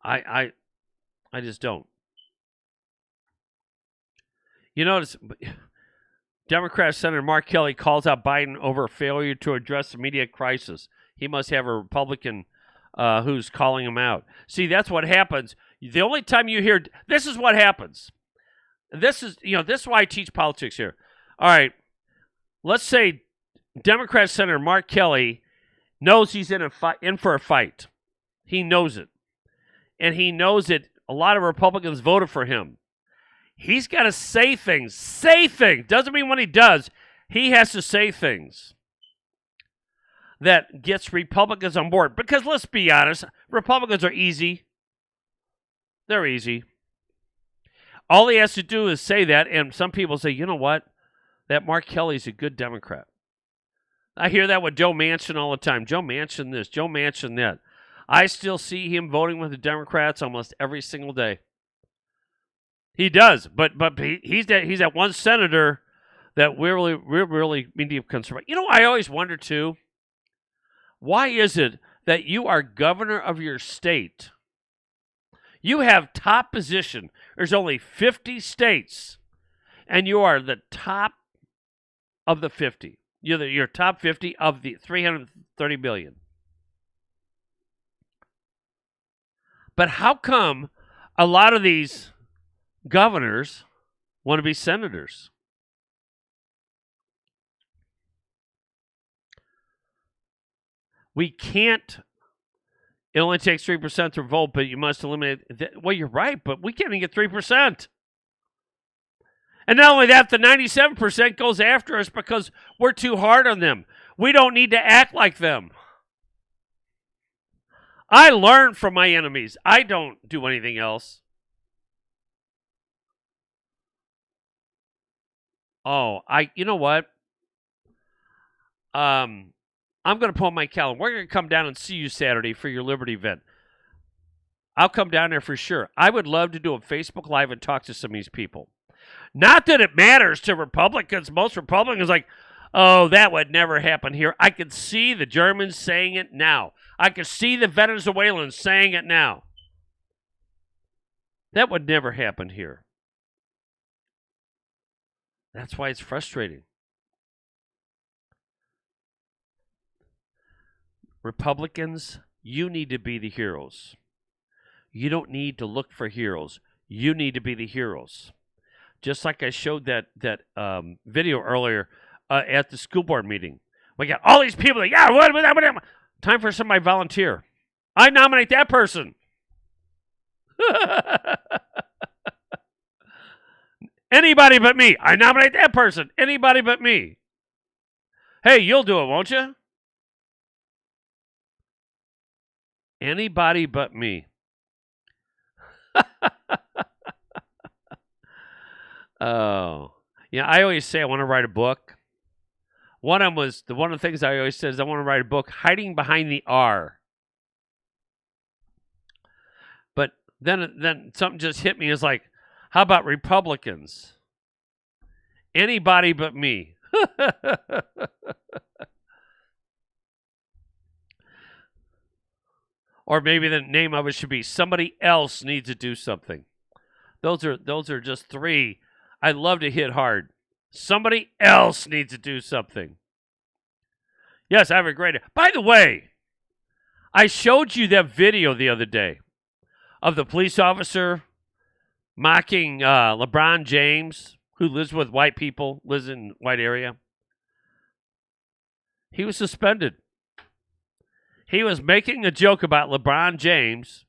I just don't. You notice, Democrat Senator Mark Kelly calls out Biden over failure to address the media crisis. He must have a Republican who's calling him out. See, that's what happens. The only time you hear, this is what happens. This is why I teach politics here. All right, let's say Democrat Senator Mark Kelly knows he's in for a fight. He knows it. And he knows that a lot of Republicans voted for him. He's got to say things. Say things. Doesn't mean when he does, he has to say things. that gets Republicans on board. Because let's be honest, Republicans are easy. They're easy. All he has to do is say that, and some people say, you know what? That Mark Kelly's a good Democrat. I hear that with Joe Manchin all the time. Joe Manchin this, Joe Manchin that. I still see him voting with the Democrats almost every single day. He does, but he's that one senator that we're really need to be concerned about. You know, I always wonder too, why is it that you are governor of your state? You have top position. There's only 50 states, and you are the top of the 50. You're top 50 of the 330 billion. But how come a lot of these governors want to be senators? We can't. It only takes 3% to vote, but you must eliminate. Well, you're right, but we can't even get 3%. And not only that, the 97% goes after us because we're too hard on them. We don't need to act like them. I learn from my enemies. I don't do anything else. Oh, you know what? I'm going to pull my calendar. We're going to come down and see you Saturday for your Liberty event. I'll come down there for sure. I would love to do a Facebook Live and talk to some of these people. Not that it matters to Republicans. Most Republicans are like, oh, that would never happen here. I can see the Germans saying it now. I can see the Venezuelans saying it now. That would never happen here. That's why it's frustrating. Republicans, you need to be the heroes. You don't need to look for heroes. You need to be the heroes. Just like I showed that video earlier at the school board meeting. We got all these people that, yeah, what. Time for somebody volunteer. I nominate that person. Anybody but me. I nominate that person. Anybody but me. Hey, you'll do it, won't you? Anybody but me. Oh. Yeah, I always say I want to write a book. One of the things I always said is I want to write a book, Hiding Behind the R. But then something just hit me. It's like, how about Republicans? Anybody but me. Or maybe the name of it should be Somebody Else Needs to Do Something. Those are just three I love to hit hard. Somebody else needs to do something. Yes, I have a great. By the way, I showed you that video the other day of the police officer mocking LeBron James, who lives with white people, lives in white area. He was suspended. He was making a joke about LeBron James.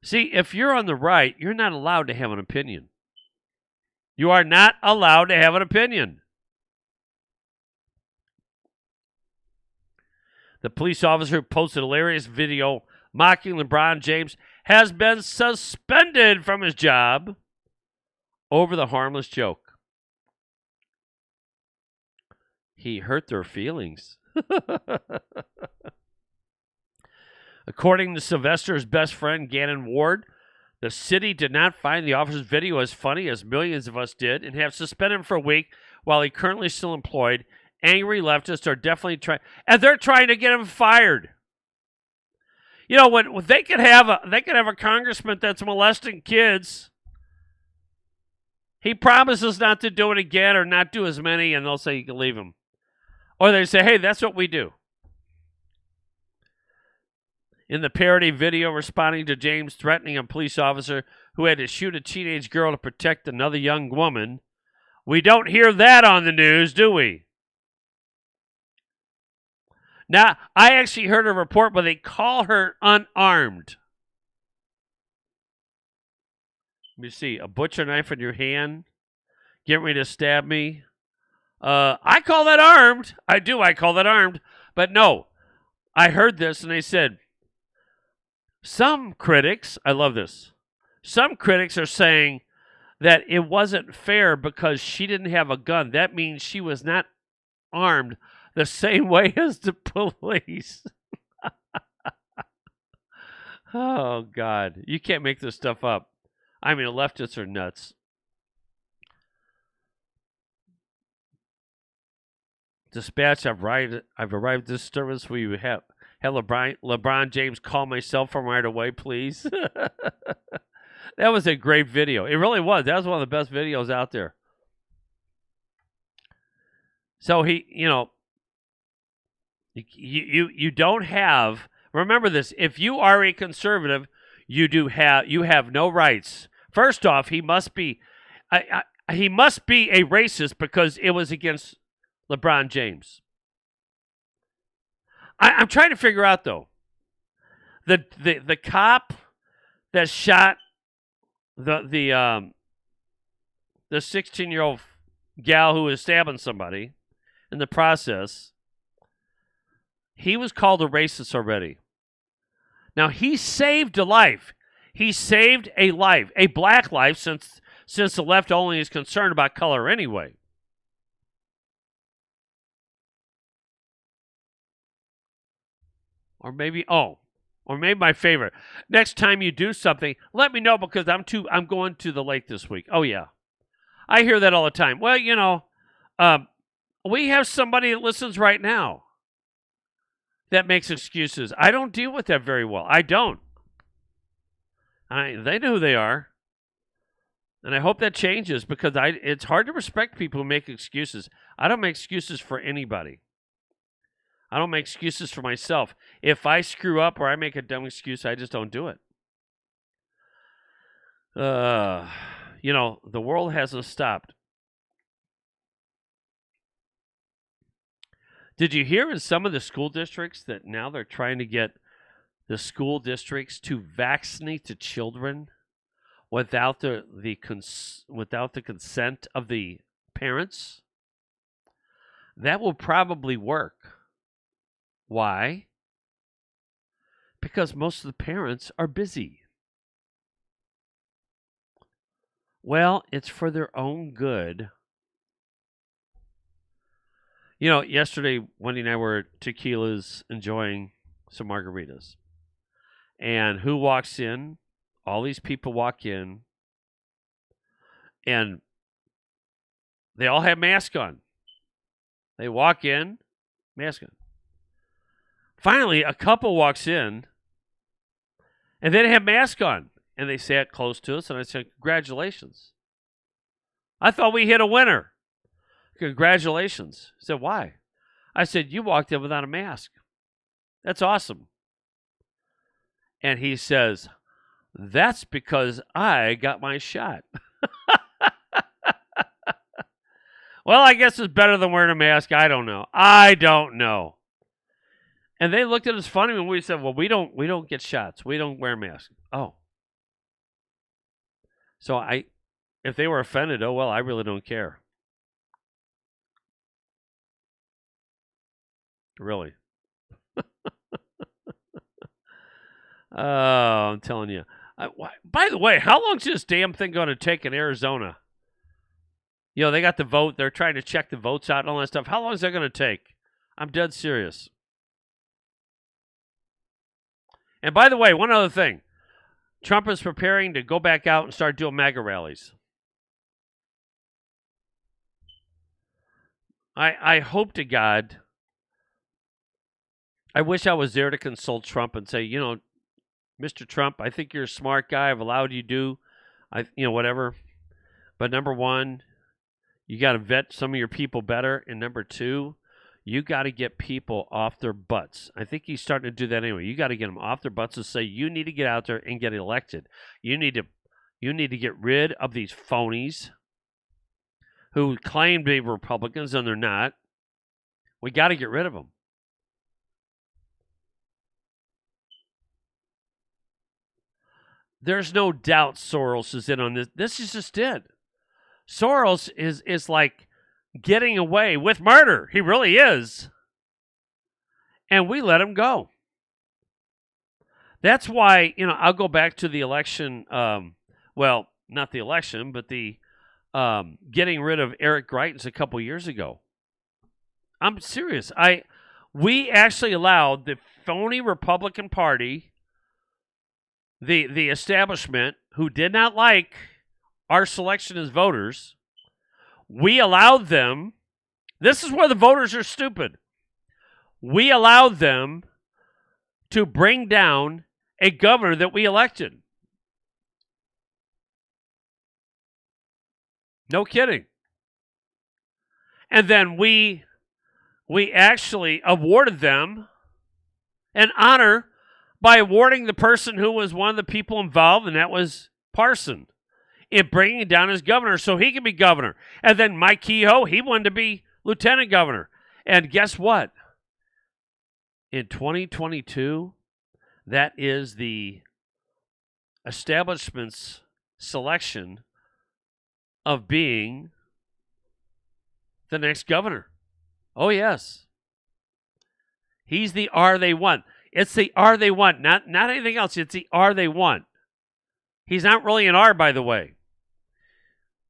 See, if you're on the right, you're not allowed to have an opinion. You are not allowed to have an opinion. The police officer who posted a hilarious video mocking LeBron James has been suspended from his job over the harmless joke. He hurt their feelings. According to Sylvester's best friend, Gannon Ward, the city did not find the officer's video as funny as millions of us did and have suspended him for a week while he currently still employed. Angry leftists are definitely trying, and they're trying to get him fired. You know, when they could have a congressman that's molesting kids. He promises not to do it again or not do as many, and they'll say you can leave him. Or they say, hey, that's what we do. In the parody video responding to James threatening a police officer who had to shoot a teenage girl to protect another young woman, we don't hear that on the news, do we? Now, I actually heard a report where they call her unarmed. Let me see. A butcher knife in your hand, getting ready to stab me. I call that armed. I do. I call that armed. But no, I heard this and they said, some critics, I love this, some critics are saying that it wasn't fair because she didn't have a gun. That means she was not armed the same way as the police. Oh, God. You can't make this stuff up. I mean, leftists are nuts. Dispatch, I've arrived at this service. Will you have LeBron James call my cell phone right away, please? That was a great video. It really was. That was one of the best videos out there. So he, you don't have. Remember this: if you are a conservative, you have no rights. First off, he must be a racist because it was against LeBron James. I'm trying to figure out though. The cop that shot the 16-year-old gal who was stabbing somebody in the process, he was called a racist already. Now, he saved a life. He saved a life, a black life, since the left only is concerned about color anyway. Or maybe my favorite. Next time you do something, let me know because I'm going to the lake this week. Oh, yeah. I hear that all the time. Well, we have somebody that listens right now that makes excuses. I don't deal with that very well. I don't. They know who they are. And I hope that changes because it's hard to respect people who make excuses. I don't make excuses for anybody. I don't make excuses for myself. If I screw up or I make a dumb excuse, I just don't do it. The world hasn't stopped. Did you hear in some of the school districts that now they're trying to get the school districts to vaccinate the children without the consent of the parents? That will probably work. Why? Because most of the parents are busy. Well, it's for their own good. Yesterday, Wendy and I were at Tequila's enjoying some margaritas. And who walks in? All these people walk in. And they all have masks on. They walk in, mask on. Finally, a couple walks in, and they didn't have masks on. And they sat close to us, and I said, congratulations. I thought we hit a winner. Congratulations. He said, why? I said, you walked in without a mask. That's awesome. And he says, that's because I got my shot. Well, I guess it's better than wearing a mask. I don't know. And they looked at us funny when we said, well, we don't get shots. We don't wear masks. Oh. So if they were offended, oh, well, I really don't care. Really. Oh, I'm telling you. By the way, how long is this damn thing going to take in Arizona? They got the vote. They're trying to check the votes out and all that stuff. How long is that going to take? I'm dead serious. And by the way, one other thing. Trump is preparing to go back out and start doing MAGA rallies. I hope to God, I wish I was there to consult Trump and say, Mr. Trump, I think you're a smart guy. I've allowed you to do, whatever. But number one, you got to vet some of your people better. And number two, you got to get people off their butts. I think he's starting to do that anyway. You got to get them off their butts and say, you need to get out there and get elected. You need to get rid of these phonies who claim to be Republicans and they're not. We got to get rid of them. There's no doubt Soros is in on this. This is just it. Soros is like getting away with murder. He really is. And we let him go. That's why, I'll go back to the election. Well, not the election, but the getting rid of Eric Greitens a couple years ago. I'm serious. We actually allowed the phony Republican Party, the establishment, who did not like our selection as voters, we allowed them. This is where the voters are stupid. We allowed them to bring down a governor that we elected. No kidding. And then we actually awarded them an honor by awarding the person who was one of the people involved, and that was Parson, in bringing down his governor so he could be governor. And then Mike Kehoe, he wanted to be lieutenant governor. And guess what? In 2022, that is the establishment's selection of being the next governor. Oh, yes. He's the R they want. It's the R they want, not anything else. It's the R they want. He's not really an R, by the way.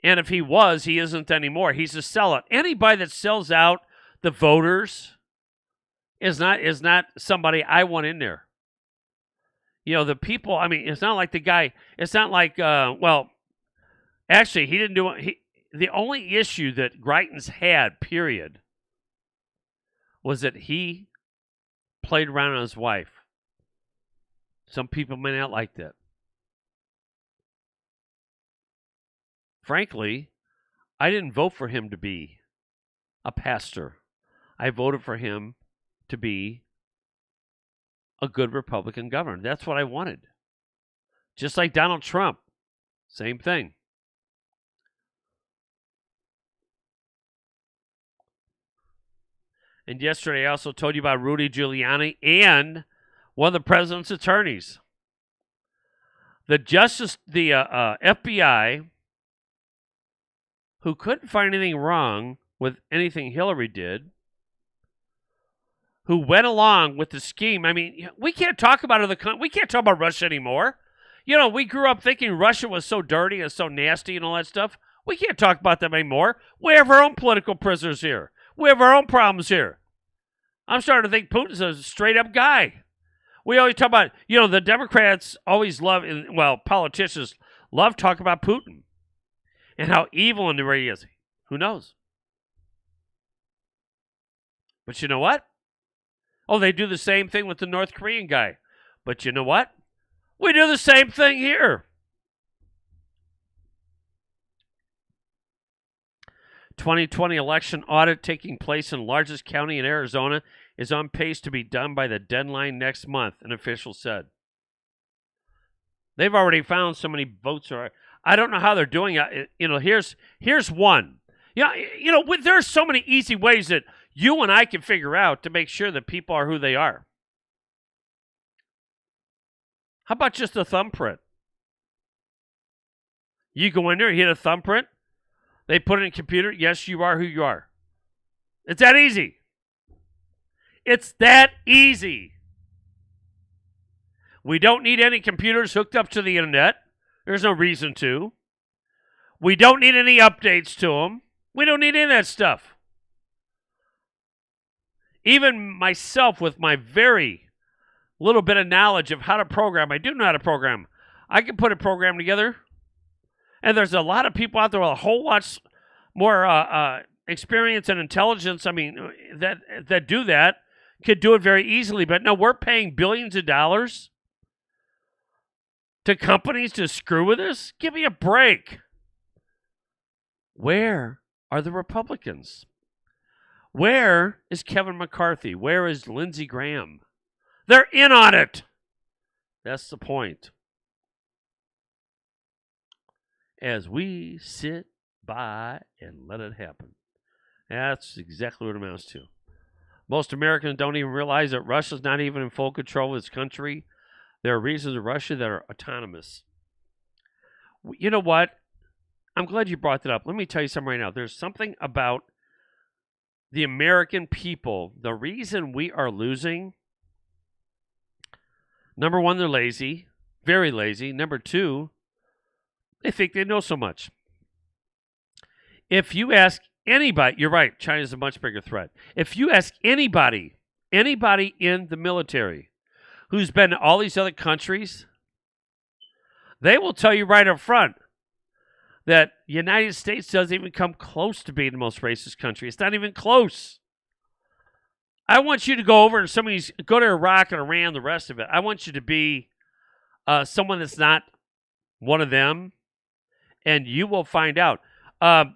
And if he was, he isn't anymore. He's a sellout. Anybody that sells out the voters is not somebody I want in there. The people, it's not like the guy, it's not like, actually, he didn't do it. The only issue that Greitens had, period, was that he played around on his wife. Some people may not like that. Frankly, I didn't vote for him to be a pastor. I voted for him to be a good Republican governor. That's what I wanted. Just like Donald Trump. Same thing. And yesterday I also told you about Rudy Giuliani and one of the president's attorneys. The FBI, who couldn't find anything wrong with anything Hillary did, who went along with the scheme. We can't talk about we can't talk about Russia anymore. We grew up thinking Russia was so dirty and so nasty and all that stuff. We can't talk about them anymore. We have our own political prisoners here. We have our own problems here. I'm starting to think Putin's a straight-up guy. We always talk about, the Democrats always love, politicians love talking about Putin and how evil and he is. Who knows? But you know what? Oh, they do the same thing with the North Korean guy. But you know what? We do the same thing here. 2020 election audit taking place in largest county in Arizona is on pace to be done by the deadline next month, an official said. They've already found so many votes. I don't know how they're doing it. Here's one. There are so many easy ways that you and I can figure out to make sure that people are who they are. How about just a thumbprint? You go in there, hit a thumbprint. They put it in a computer. Yes, you are who you are. It's that easy. It's that easy. We don't need any computers hooked up to the internet. There's no reason to. We don't need any updates to them. We don't need any of that stuff. Even myself, with my very little bit of knowledge of how to program, I do know how to program. I can put a program together. And there's a lot of people out there with a whole lot more experience and intelligence, that do that, could do it very easily. But no, we're paying billions of dollars to companies to screw with us? Give me a break. Where are the Republicans? Where is Kevin McCarthy? Where is Lindsey Graham? They're in on it. That's the point. As we sit by and let it happen. That's exactly what it amounts to. Most Americans don't even realize that Russia's not even in full control of its country. There are regions of Russia that are autonomous. You know what? I'm glad you brought that up. Let me tell you something right now. There's something about the American people, the reason we are losing, number one, they're lazy, very lazy. Number two, they think they know so much. If you ask anybody, you're right, China's a much bigger threat. If you ask anybody in the military who's been to all these other countries, they will tell you right up front that the United States doesn't even come close to being the most racist country. It's not even close. I want you to go over and go to Iraq and Iran, the rest of it. I want you to be someone that's not one of them, and you will find out.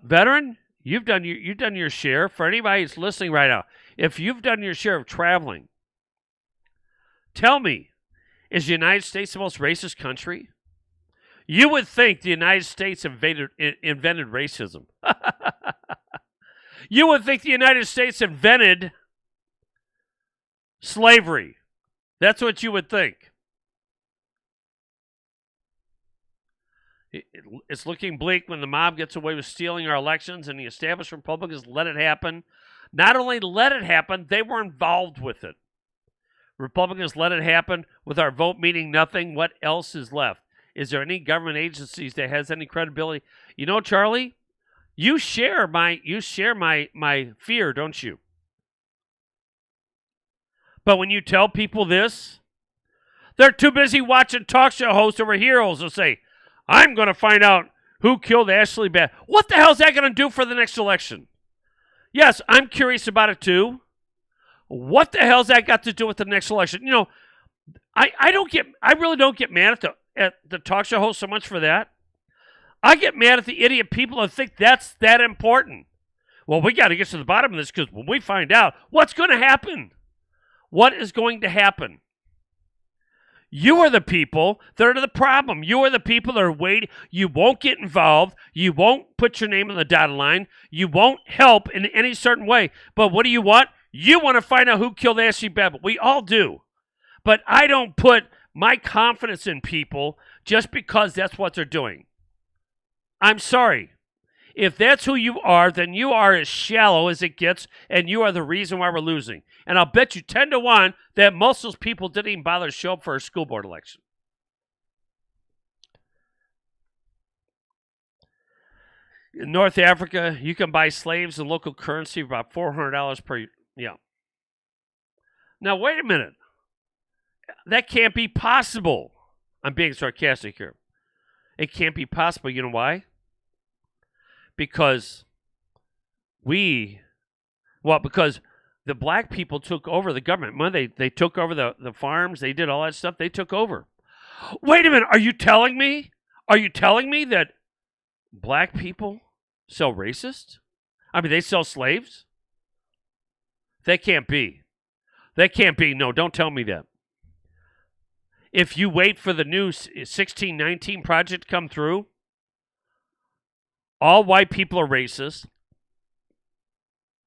Veteran, you've done your share. For anybody that's listening right now, if you've done your share of traveling, tell me, is the United States the most racist country? You would think the United States invented racism. You would think the United States invented slavery. That's what you would think. It's looking bleak when the mob gets away with stealing our elections and the established Republicans let it happen. Not only let it happen, they were involved with it. Republicans let it happen with our vote meaning nothing. What else is left? Is there any government agencies that has any credibility? You know, Charlie, you share my fear, don't you? But when you tell people this, they're too busy watching talk show hosts over heroes who say, I'm going to find out who killed Ashley Babbitt. What the hell is that going to do for the next election? Yes, I'm curious about it too. What the hell's that got to do with the next election? You know, I really don't get mad at the talk show host so much for that. I get mad at the idiot people who think that's that important. Well, we got to get to the bottom of this because when we find out, what's going to happen? What is going to happen? You are the people that are the problem. You are the people that are waiting. You won't get involved. You won't put your name on the dotted line. You won't help in any certain way. But what do you want? You want to find out who killed Ashley Babbitt. We all do. But I don't put my confidence in people just because that's what they're doing. I'm sorry. If that's who you are, then you are as shallow as it gets, and you are the reason why we're losing. And I'll bet you 10 to 1 that most of those people didn't even bother to show up for a school board election. In North Africa, you can buy slaves in local currency for about $400 per year. Yeah. Now, wait a minute. That can't be possible. I'm being sarcastic here. It can't be possible. You know why? Because because the black people took over the government. When they took over the farms, they did all that stuff. They took over. Wait a minute. Are you telling me that black people sell racist? I mean, they sell slaves? That can't be. That can't be. No, don't tell me that. If you wait for the new 1619 project to come through, all white people are racist.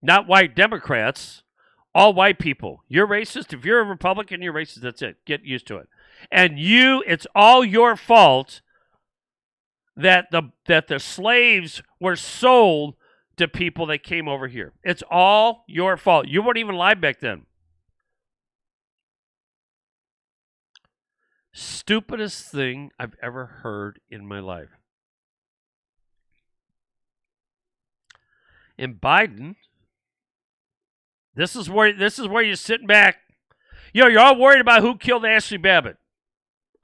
Not white Democrats. All white people. You're racist. If you're a Republican, you're racist. That's it. Get used to it. And it's all your fault that the slaves were sold to people that came over here. It's all your fault. You weren't even alive back then. Stupidest thing I've ever heard in my life. And Biden, this is where you're sitting back. You're all worried about who killed Ashley Babbitt.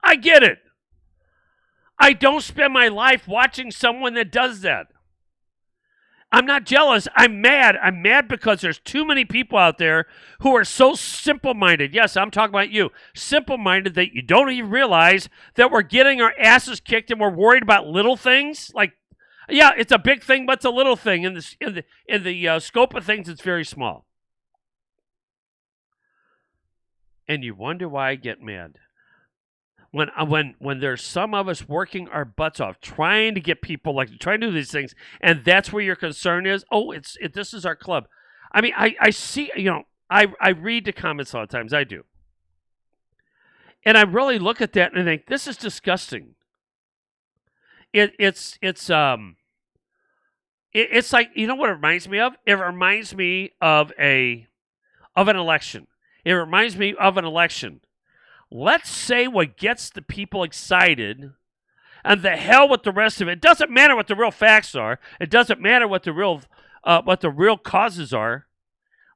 I get it. I don't spend my life watching someone that does that. I'm not jealous. I'm mad. I'm mad because there's too many people out there who are so simple-minded. Yes, I'm talking about you. Simple-minded that you don't even realize that we're getting our asses kicked and we're worried about little things. Like, yeah, it's a big thing, but it's a little thing. In the scope of things, it's very small. And you wonder why I get mad. When there's some of us working our butts off, trying to get people like trying to do these things, and that's where your concern is. Oh, this is our club. I mean, I see, I read the comments a lot of times. I do, and I really look at that and I think this is disgusting. It's it's like, you know what it reminds me of? It reminds me of an election. It reminds me of an election. Let's say what gets the people excited, and the hell with the rest of it. It doesn't matter what the real facts are. It doesn't matter what the real causes are.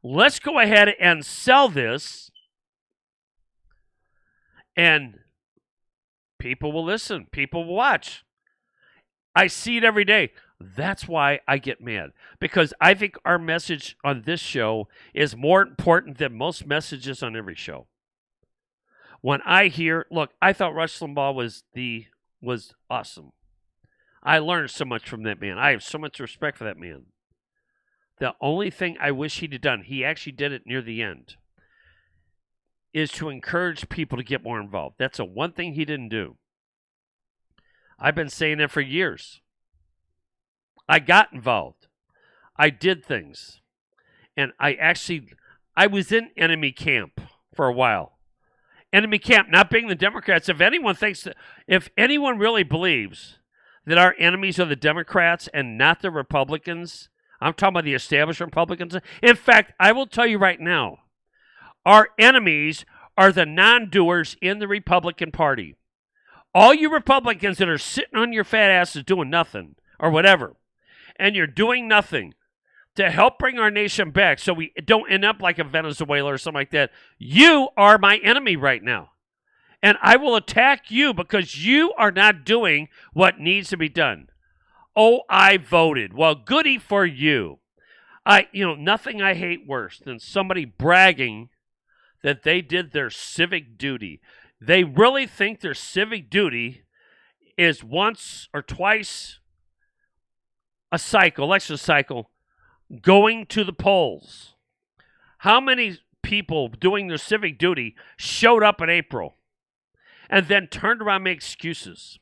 Let's go ahead and sell this, and people will listen. People will watch. I see it every day. That's why I get mad, because I think our message on this show is more important than most messages on every show. When I hear, look, I thought Rush Limbaugh was awesome. I learned so much from that man. I have so much respect for that man. The only thing I wish he'd have done, he actually did it near the end, is to encourage people to get more involved. That's the one thing he didn't do. I've been saying that for years. I got involved. I did things. And I was in enemy camp for a while. Enemy camp, not being the Democrats. If anyone really believes that our enemies are the Democrats and not the Republicans, I'm talking about the established Republicans. In fact, I will tell you right now, our enemies are the non-doers in the Republican Party. All you Republicans that are sitting on your fat asses doing nothing or whatever, and you're doing nothing to help bring our nation back so we don't end up like a Venezuela or something like that, you are my enemy right now. And I will attack you because you are not doing what needs to be done. Oh, I voted. Well, goody for you. Nothing I hate worse than somebody bragging that they did their civic duty. They really think their civic duty is once or twice a cycle, election cycle, going to the polls. How many people doing their civic duty showed up in April and then turned around and made excuses?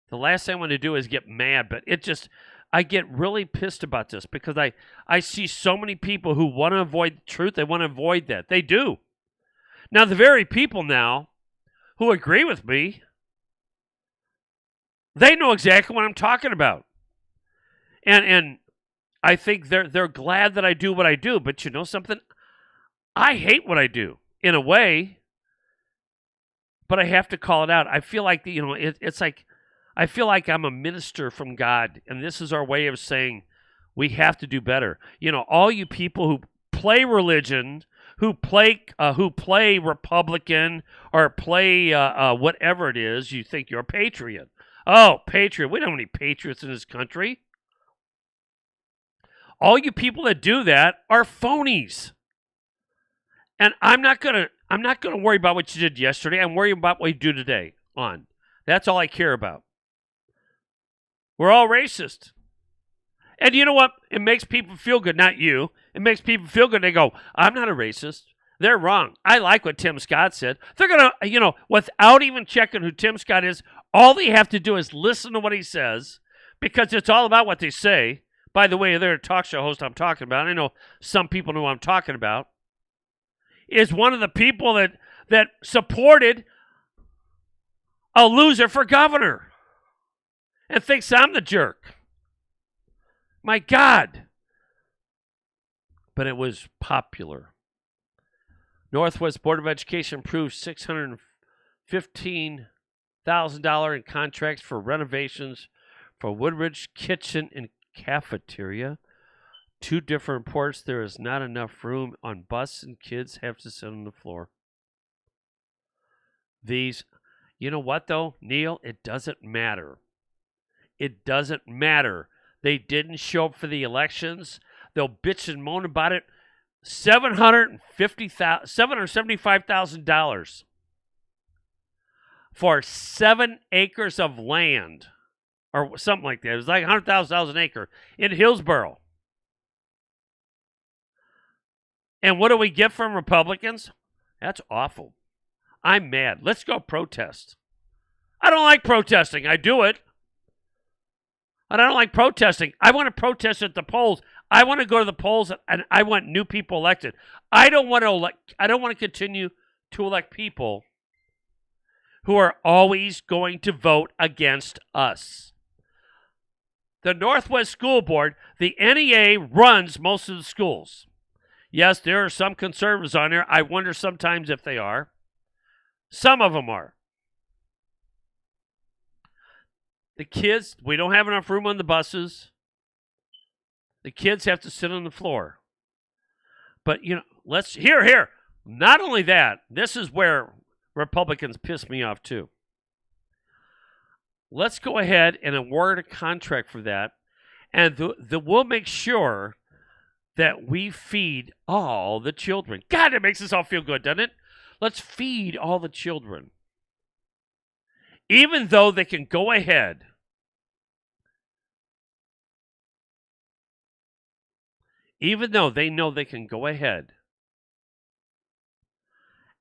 The last thing I want to do is get mad, but I get really pissed about this because I see so many people who want to avoid the truth. They want to avoid that. They do. Now, the very people now who agree with me, they know exactly what I'm talking about. And I think they're glad that I do what I do. But you know something? I hate what I do in a way, but I have to call it out. I feel like, it's like I feel like I'm a minister from God, and this is our way of saying we have to do better. All you people who play religion, who play Republican or play whatever it is, you think you're a patriot. Oh, patriot. We don't have any patriots in this country. All you people that do that are phonies. And I'm not gonna worry about what you did yesterday. I'm worried about what you do today on. That's all I care about. We're all racist. And you know what? It makes people feel good, not you. It makes people feel good. They go, I'm not a racist. They're wrong. I like what Tim Scott said. They're going to, without even checking who Tim Scott is, all they have to do is listen to what he says because it's all about what they say. By the way, they're a talk show host I'm talking about. I know some people know what I'm talking about. Is one of the people that supported a loser for governor and thinks I'm the jerk. My God. But it was popular. Northwest Board of Education approved $615,000 in contracts for renovations for Woodridge Kitchen and Cafeteria. 2 different reports. There is not enough room on bus and kids have to sit on the floor. You know what though, Neil? It doesn't matter. It doesn't matter. They didn't show up for the elections. They'll bitch and moan about it. $775,000 for 7 acres of land, or something like that. It was like $100,000 an acre in Hillsboro. And what do we get from Republicans? That's awful. I'm mad. Let's go protest. I don't like protesting. I do it. And I don't like protesting. I want to protest at the polls. I want to go to the polls, and I want new people elected. I don't want to continue to elect people who are always going to vote against us. The Northwest School Board, the NEA runs most of the schools. Yes, there are some conservatives on there. I wonder sometimes if they are. Some of them are. The kids, we don't have enough room on the buses. The kids have to sit on the floor. But, here. Not only that, this is where Republicans piss me off too. Let's go ahead and award a contract for that. And we'll make sure that we feed all the children. God, it makes us all feel good, doesn't it? Let's feed all the children. Even though they can go ahead even though they know they can go ahead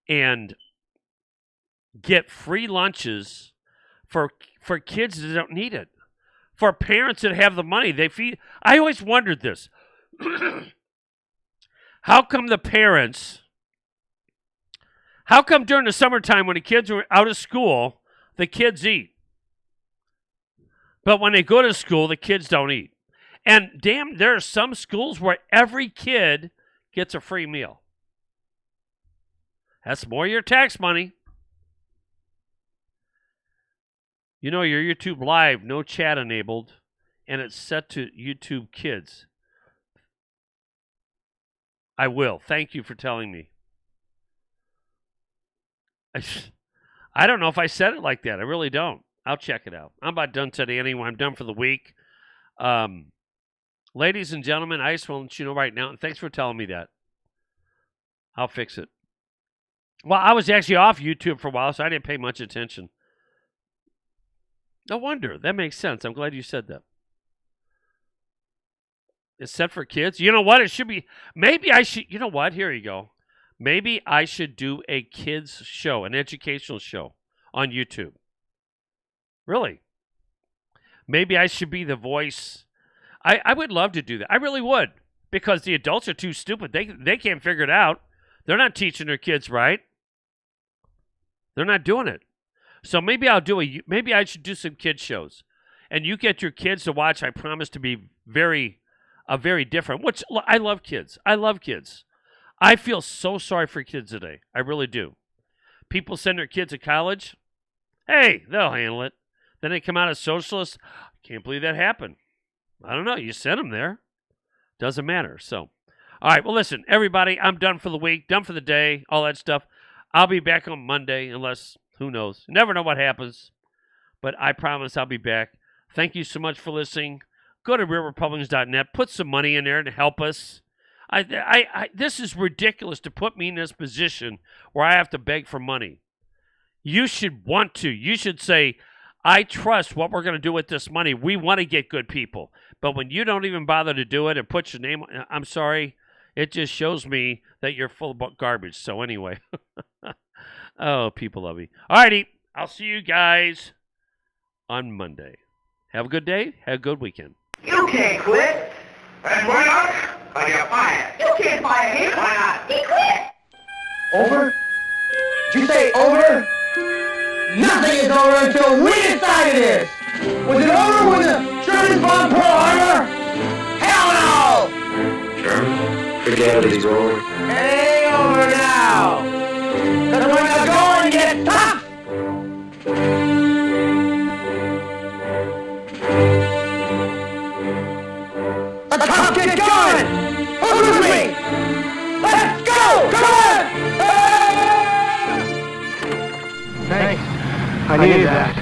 and get free lunches for kids that don't need it. For parents that have the money, they feed. I always wondered this. How come during the summertime when the kids are out of school, the kids eat? But when they go to school, the kids don't eat. And damn, there are some schools where every kid gets a free meal. That's more of your tax money. You know, your YouTube Live, no chat enabled, and it's set to YouTube Kids. I will. Thank you for telling me. I don't know if I said it like that. I really don't. I'll check it out. I'm about done today anyway. I'm done for the week. Ladies and gentlemen, I just want to let you know right now, and thanks for telling me that. I'll fix it. Well, I was actually off YouTube for a while, so I didn't pay much attention. No wonder. That makes sense. I'm glad you said that. It's set for kids. You know what? It should be. Maybe I should. You know what? Here you go. Maybe I should do a kids show, an educational show on YouTube. Really. Maybe I should be the voice. I would love to do that. I really would. Because the adults are too stupid. They can't figure it out. They're not teaching their kids right. They're not doing it. So maybe maybe I should do some kids shows. And you get your kids to watch. I promise to be very different. Which I love kids. I love kids. I feel so sorry for kids today. I really do. People send their kids to college. Hey, they'll handle it. Then they come out as socialists. Can't believe that happened. I don't know. You sent them there. Doesn't matter. So, all right. Well, listen, everybody, I'm done for the week, done for the day, all that stuff. I'll be back on Monday unless, who knows. Never know what happens. But I promise I'll be back. Thank you so much for listening. Go to realrepublicans.net. Put some money in there to help us. This is ridiculous to put me in this position where I have to beg for money. You should want to. You should say, I trust what we're going to do with this money. We want to get good people. But when you don't even bother to do it and put your name, I'm sorry, it just shows me that you're full of garbage. So anyway, oh, people love me. All righty, I'll see you guys on Monday. Have a good day. Have a good weekend. You can't quit. And why not? Or you're fired. You can't fire him. Why not? He quit. Over? Did you say over? Nothing is over until we decide it is. Was it over when the Germans bombed Pearl Harbor? Hell no! German? Forget it, he's over. It ain't over now. Because when the going gets tough, the tough get going. Who's with me? Let's go! Come on! Thanks. I needed that.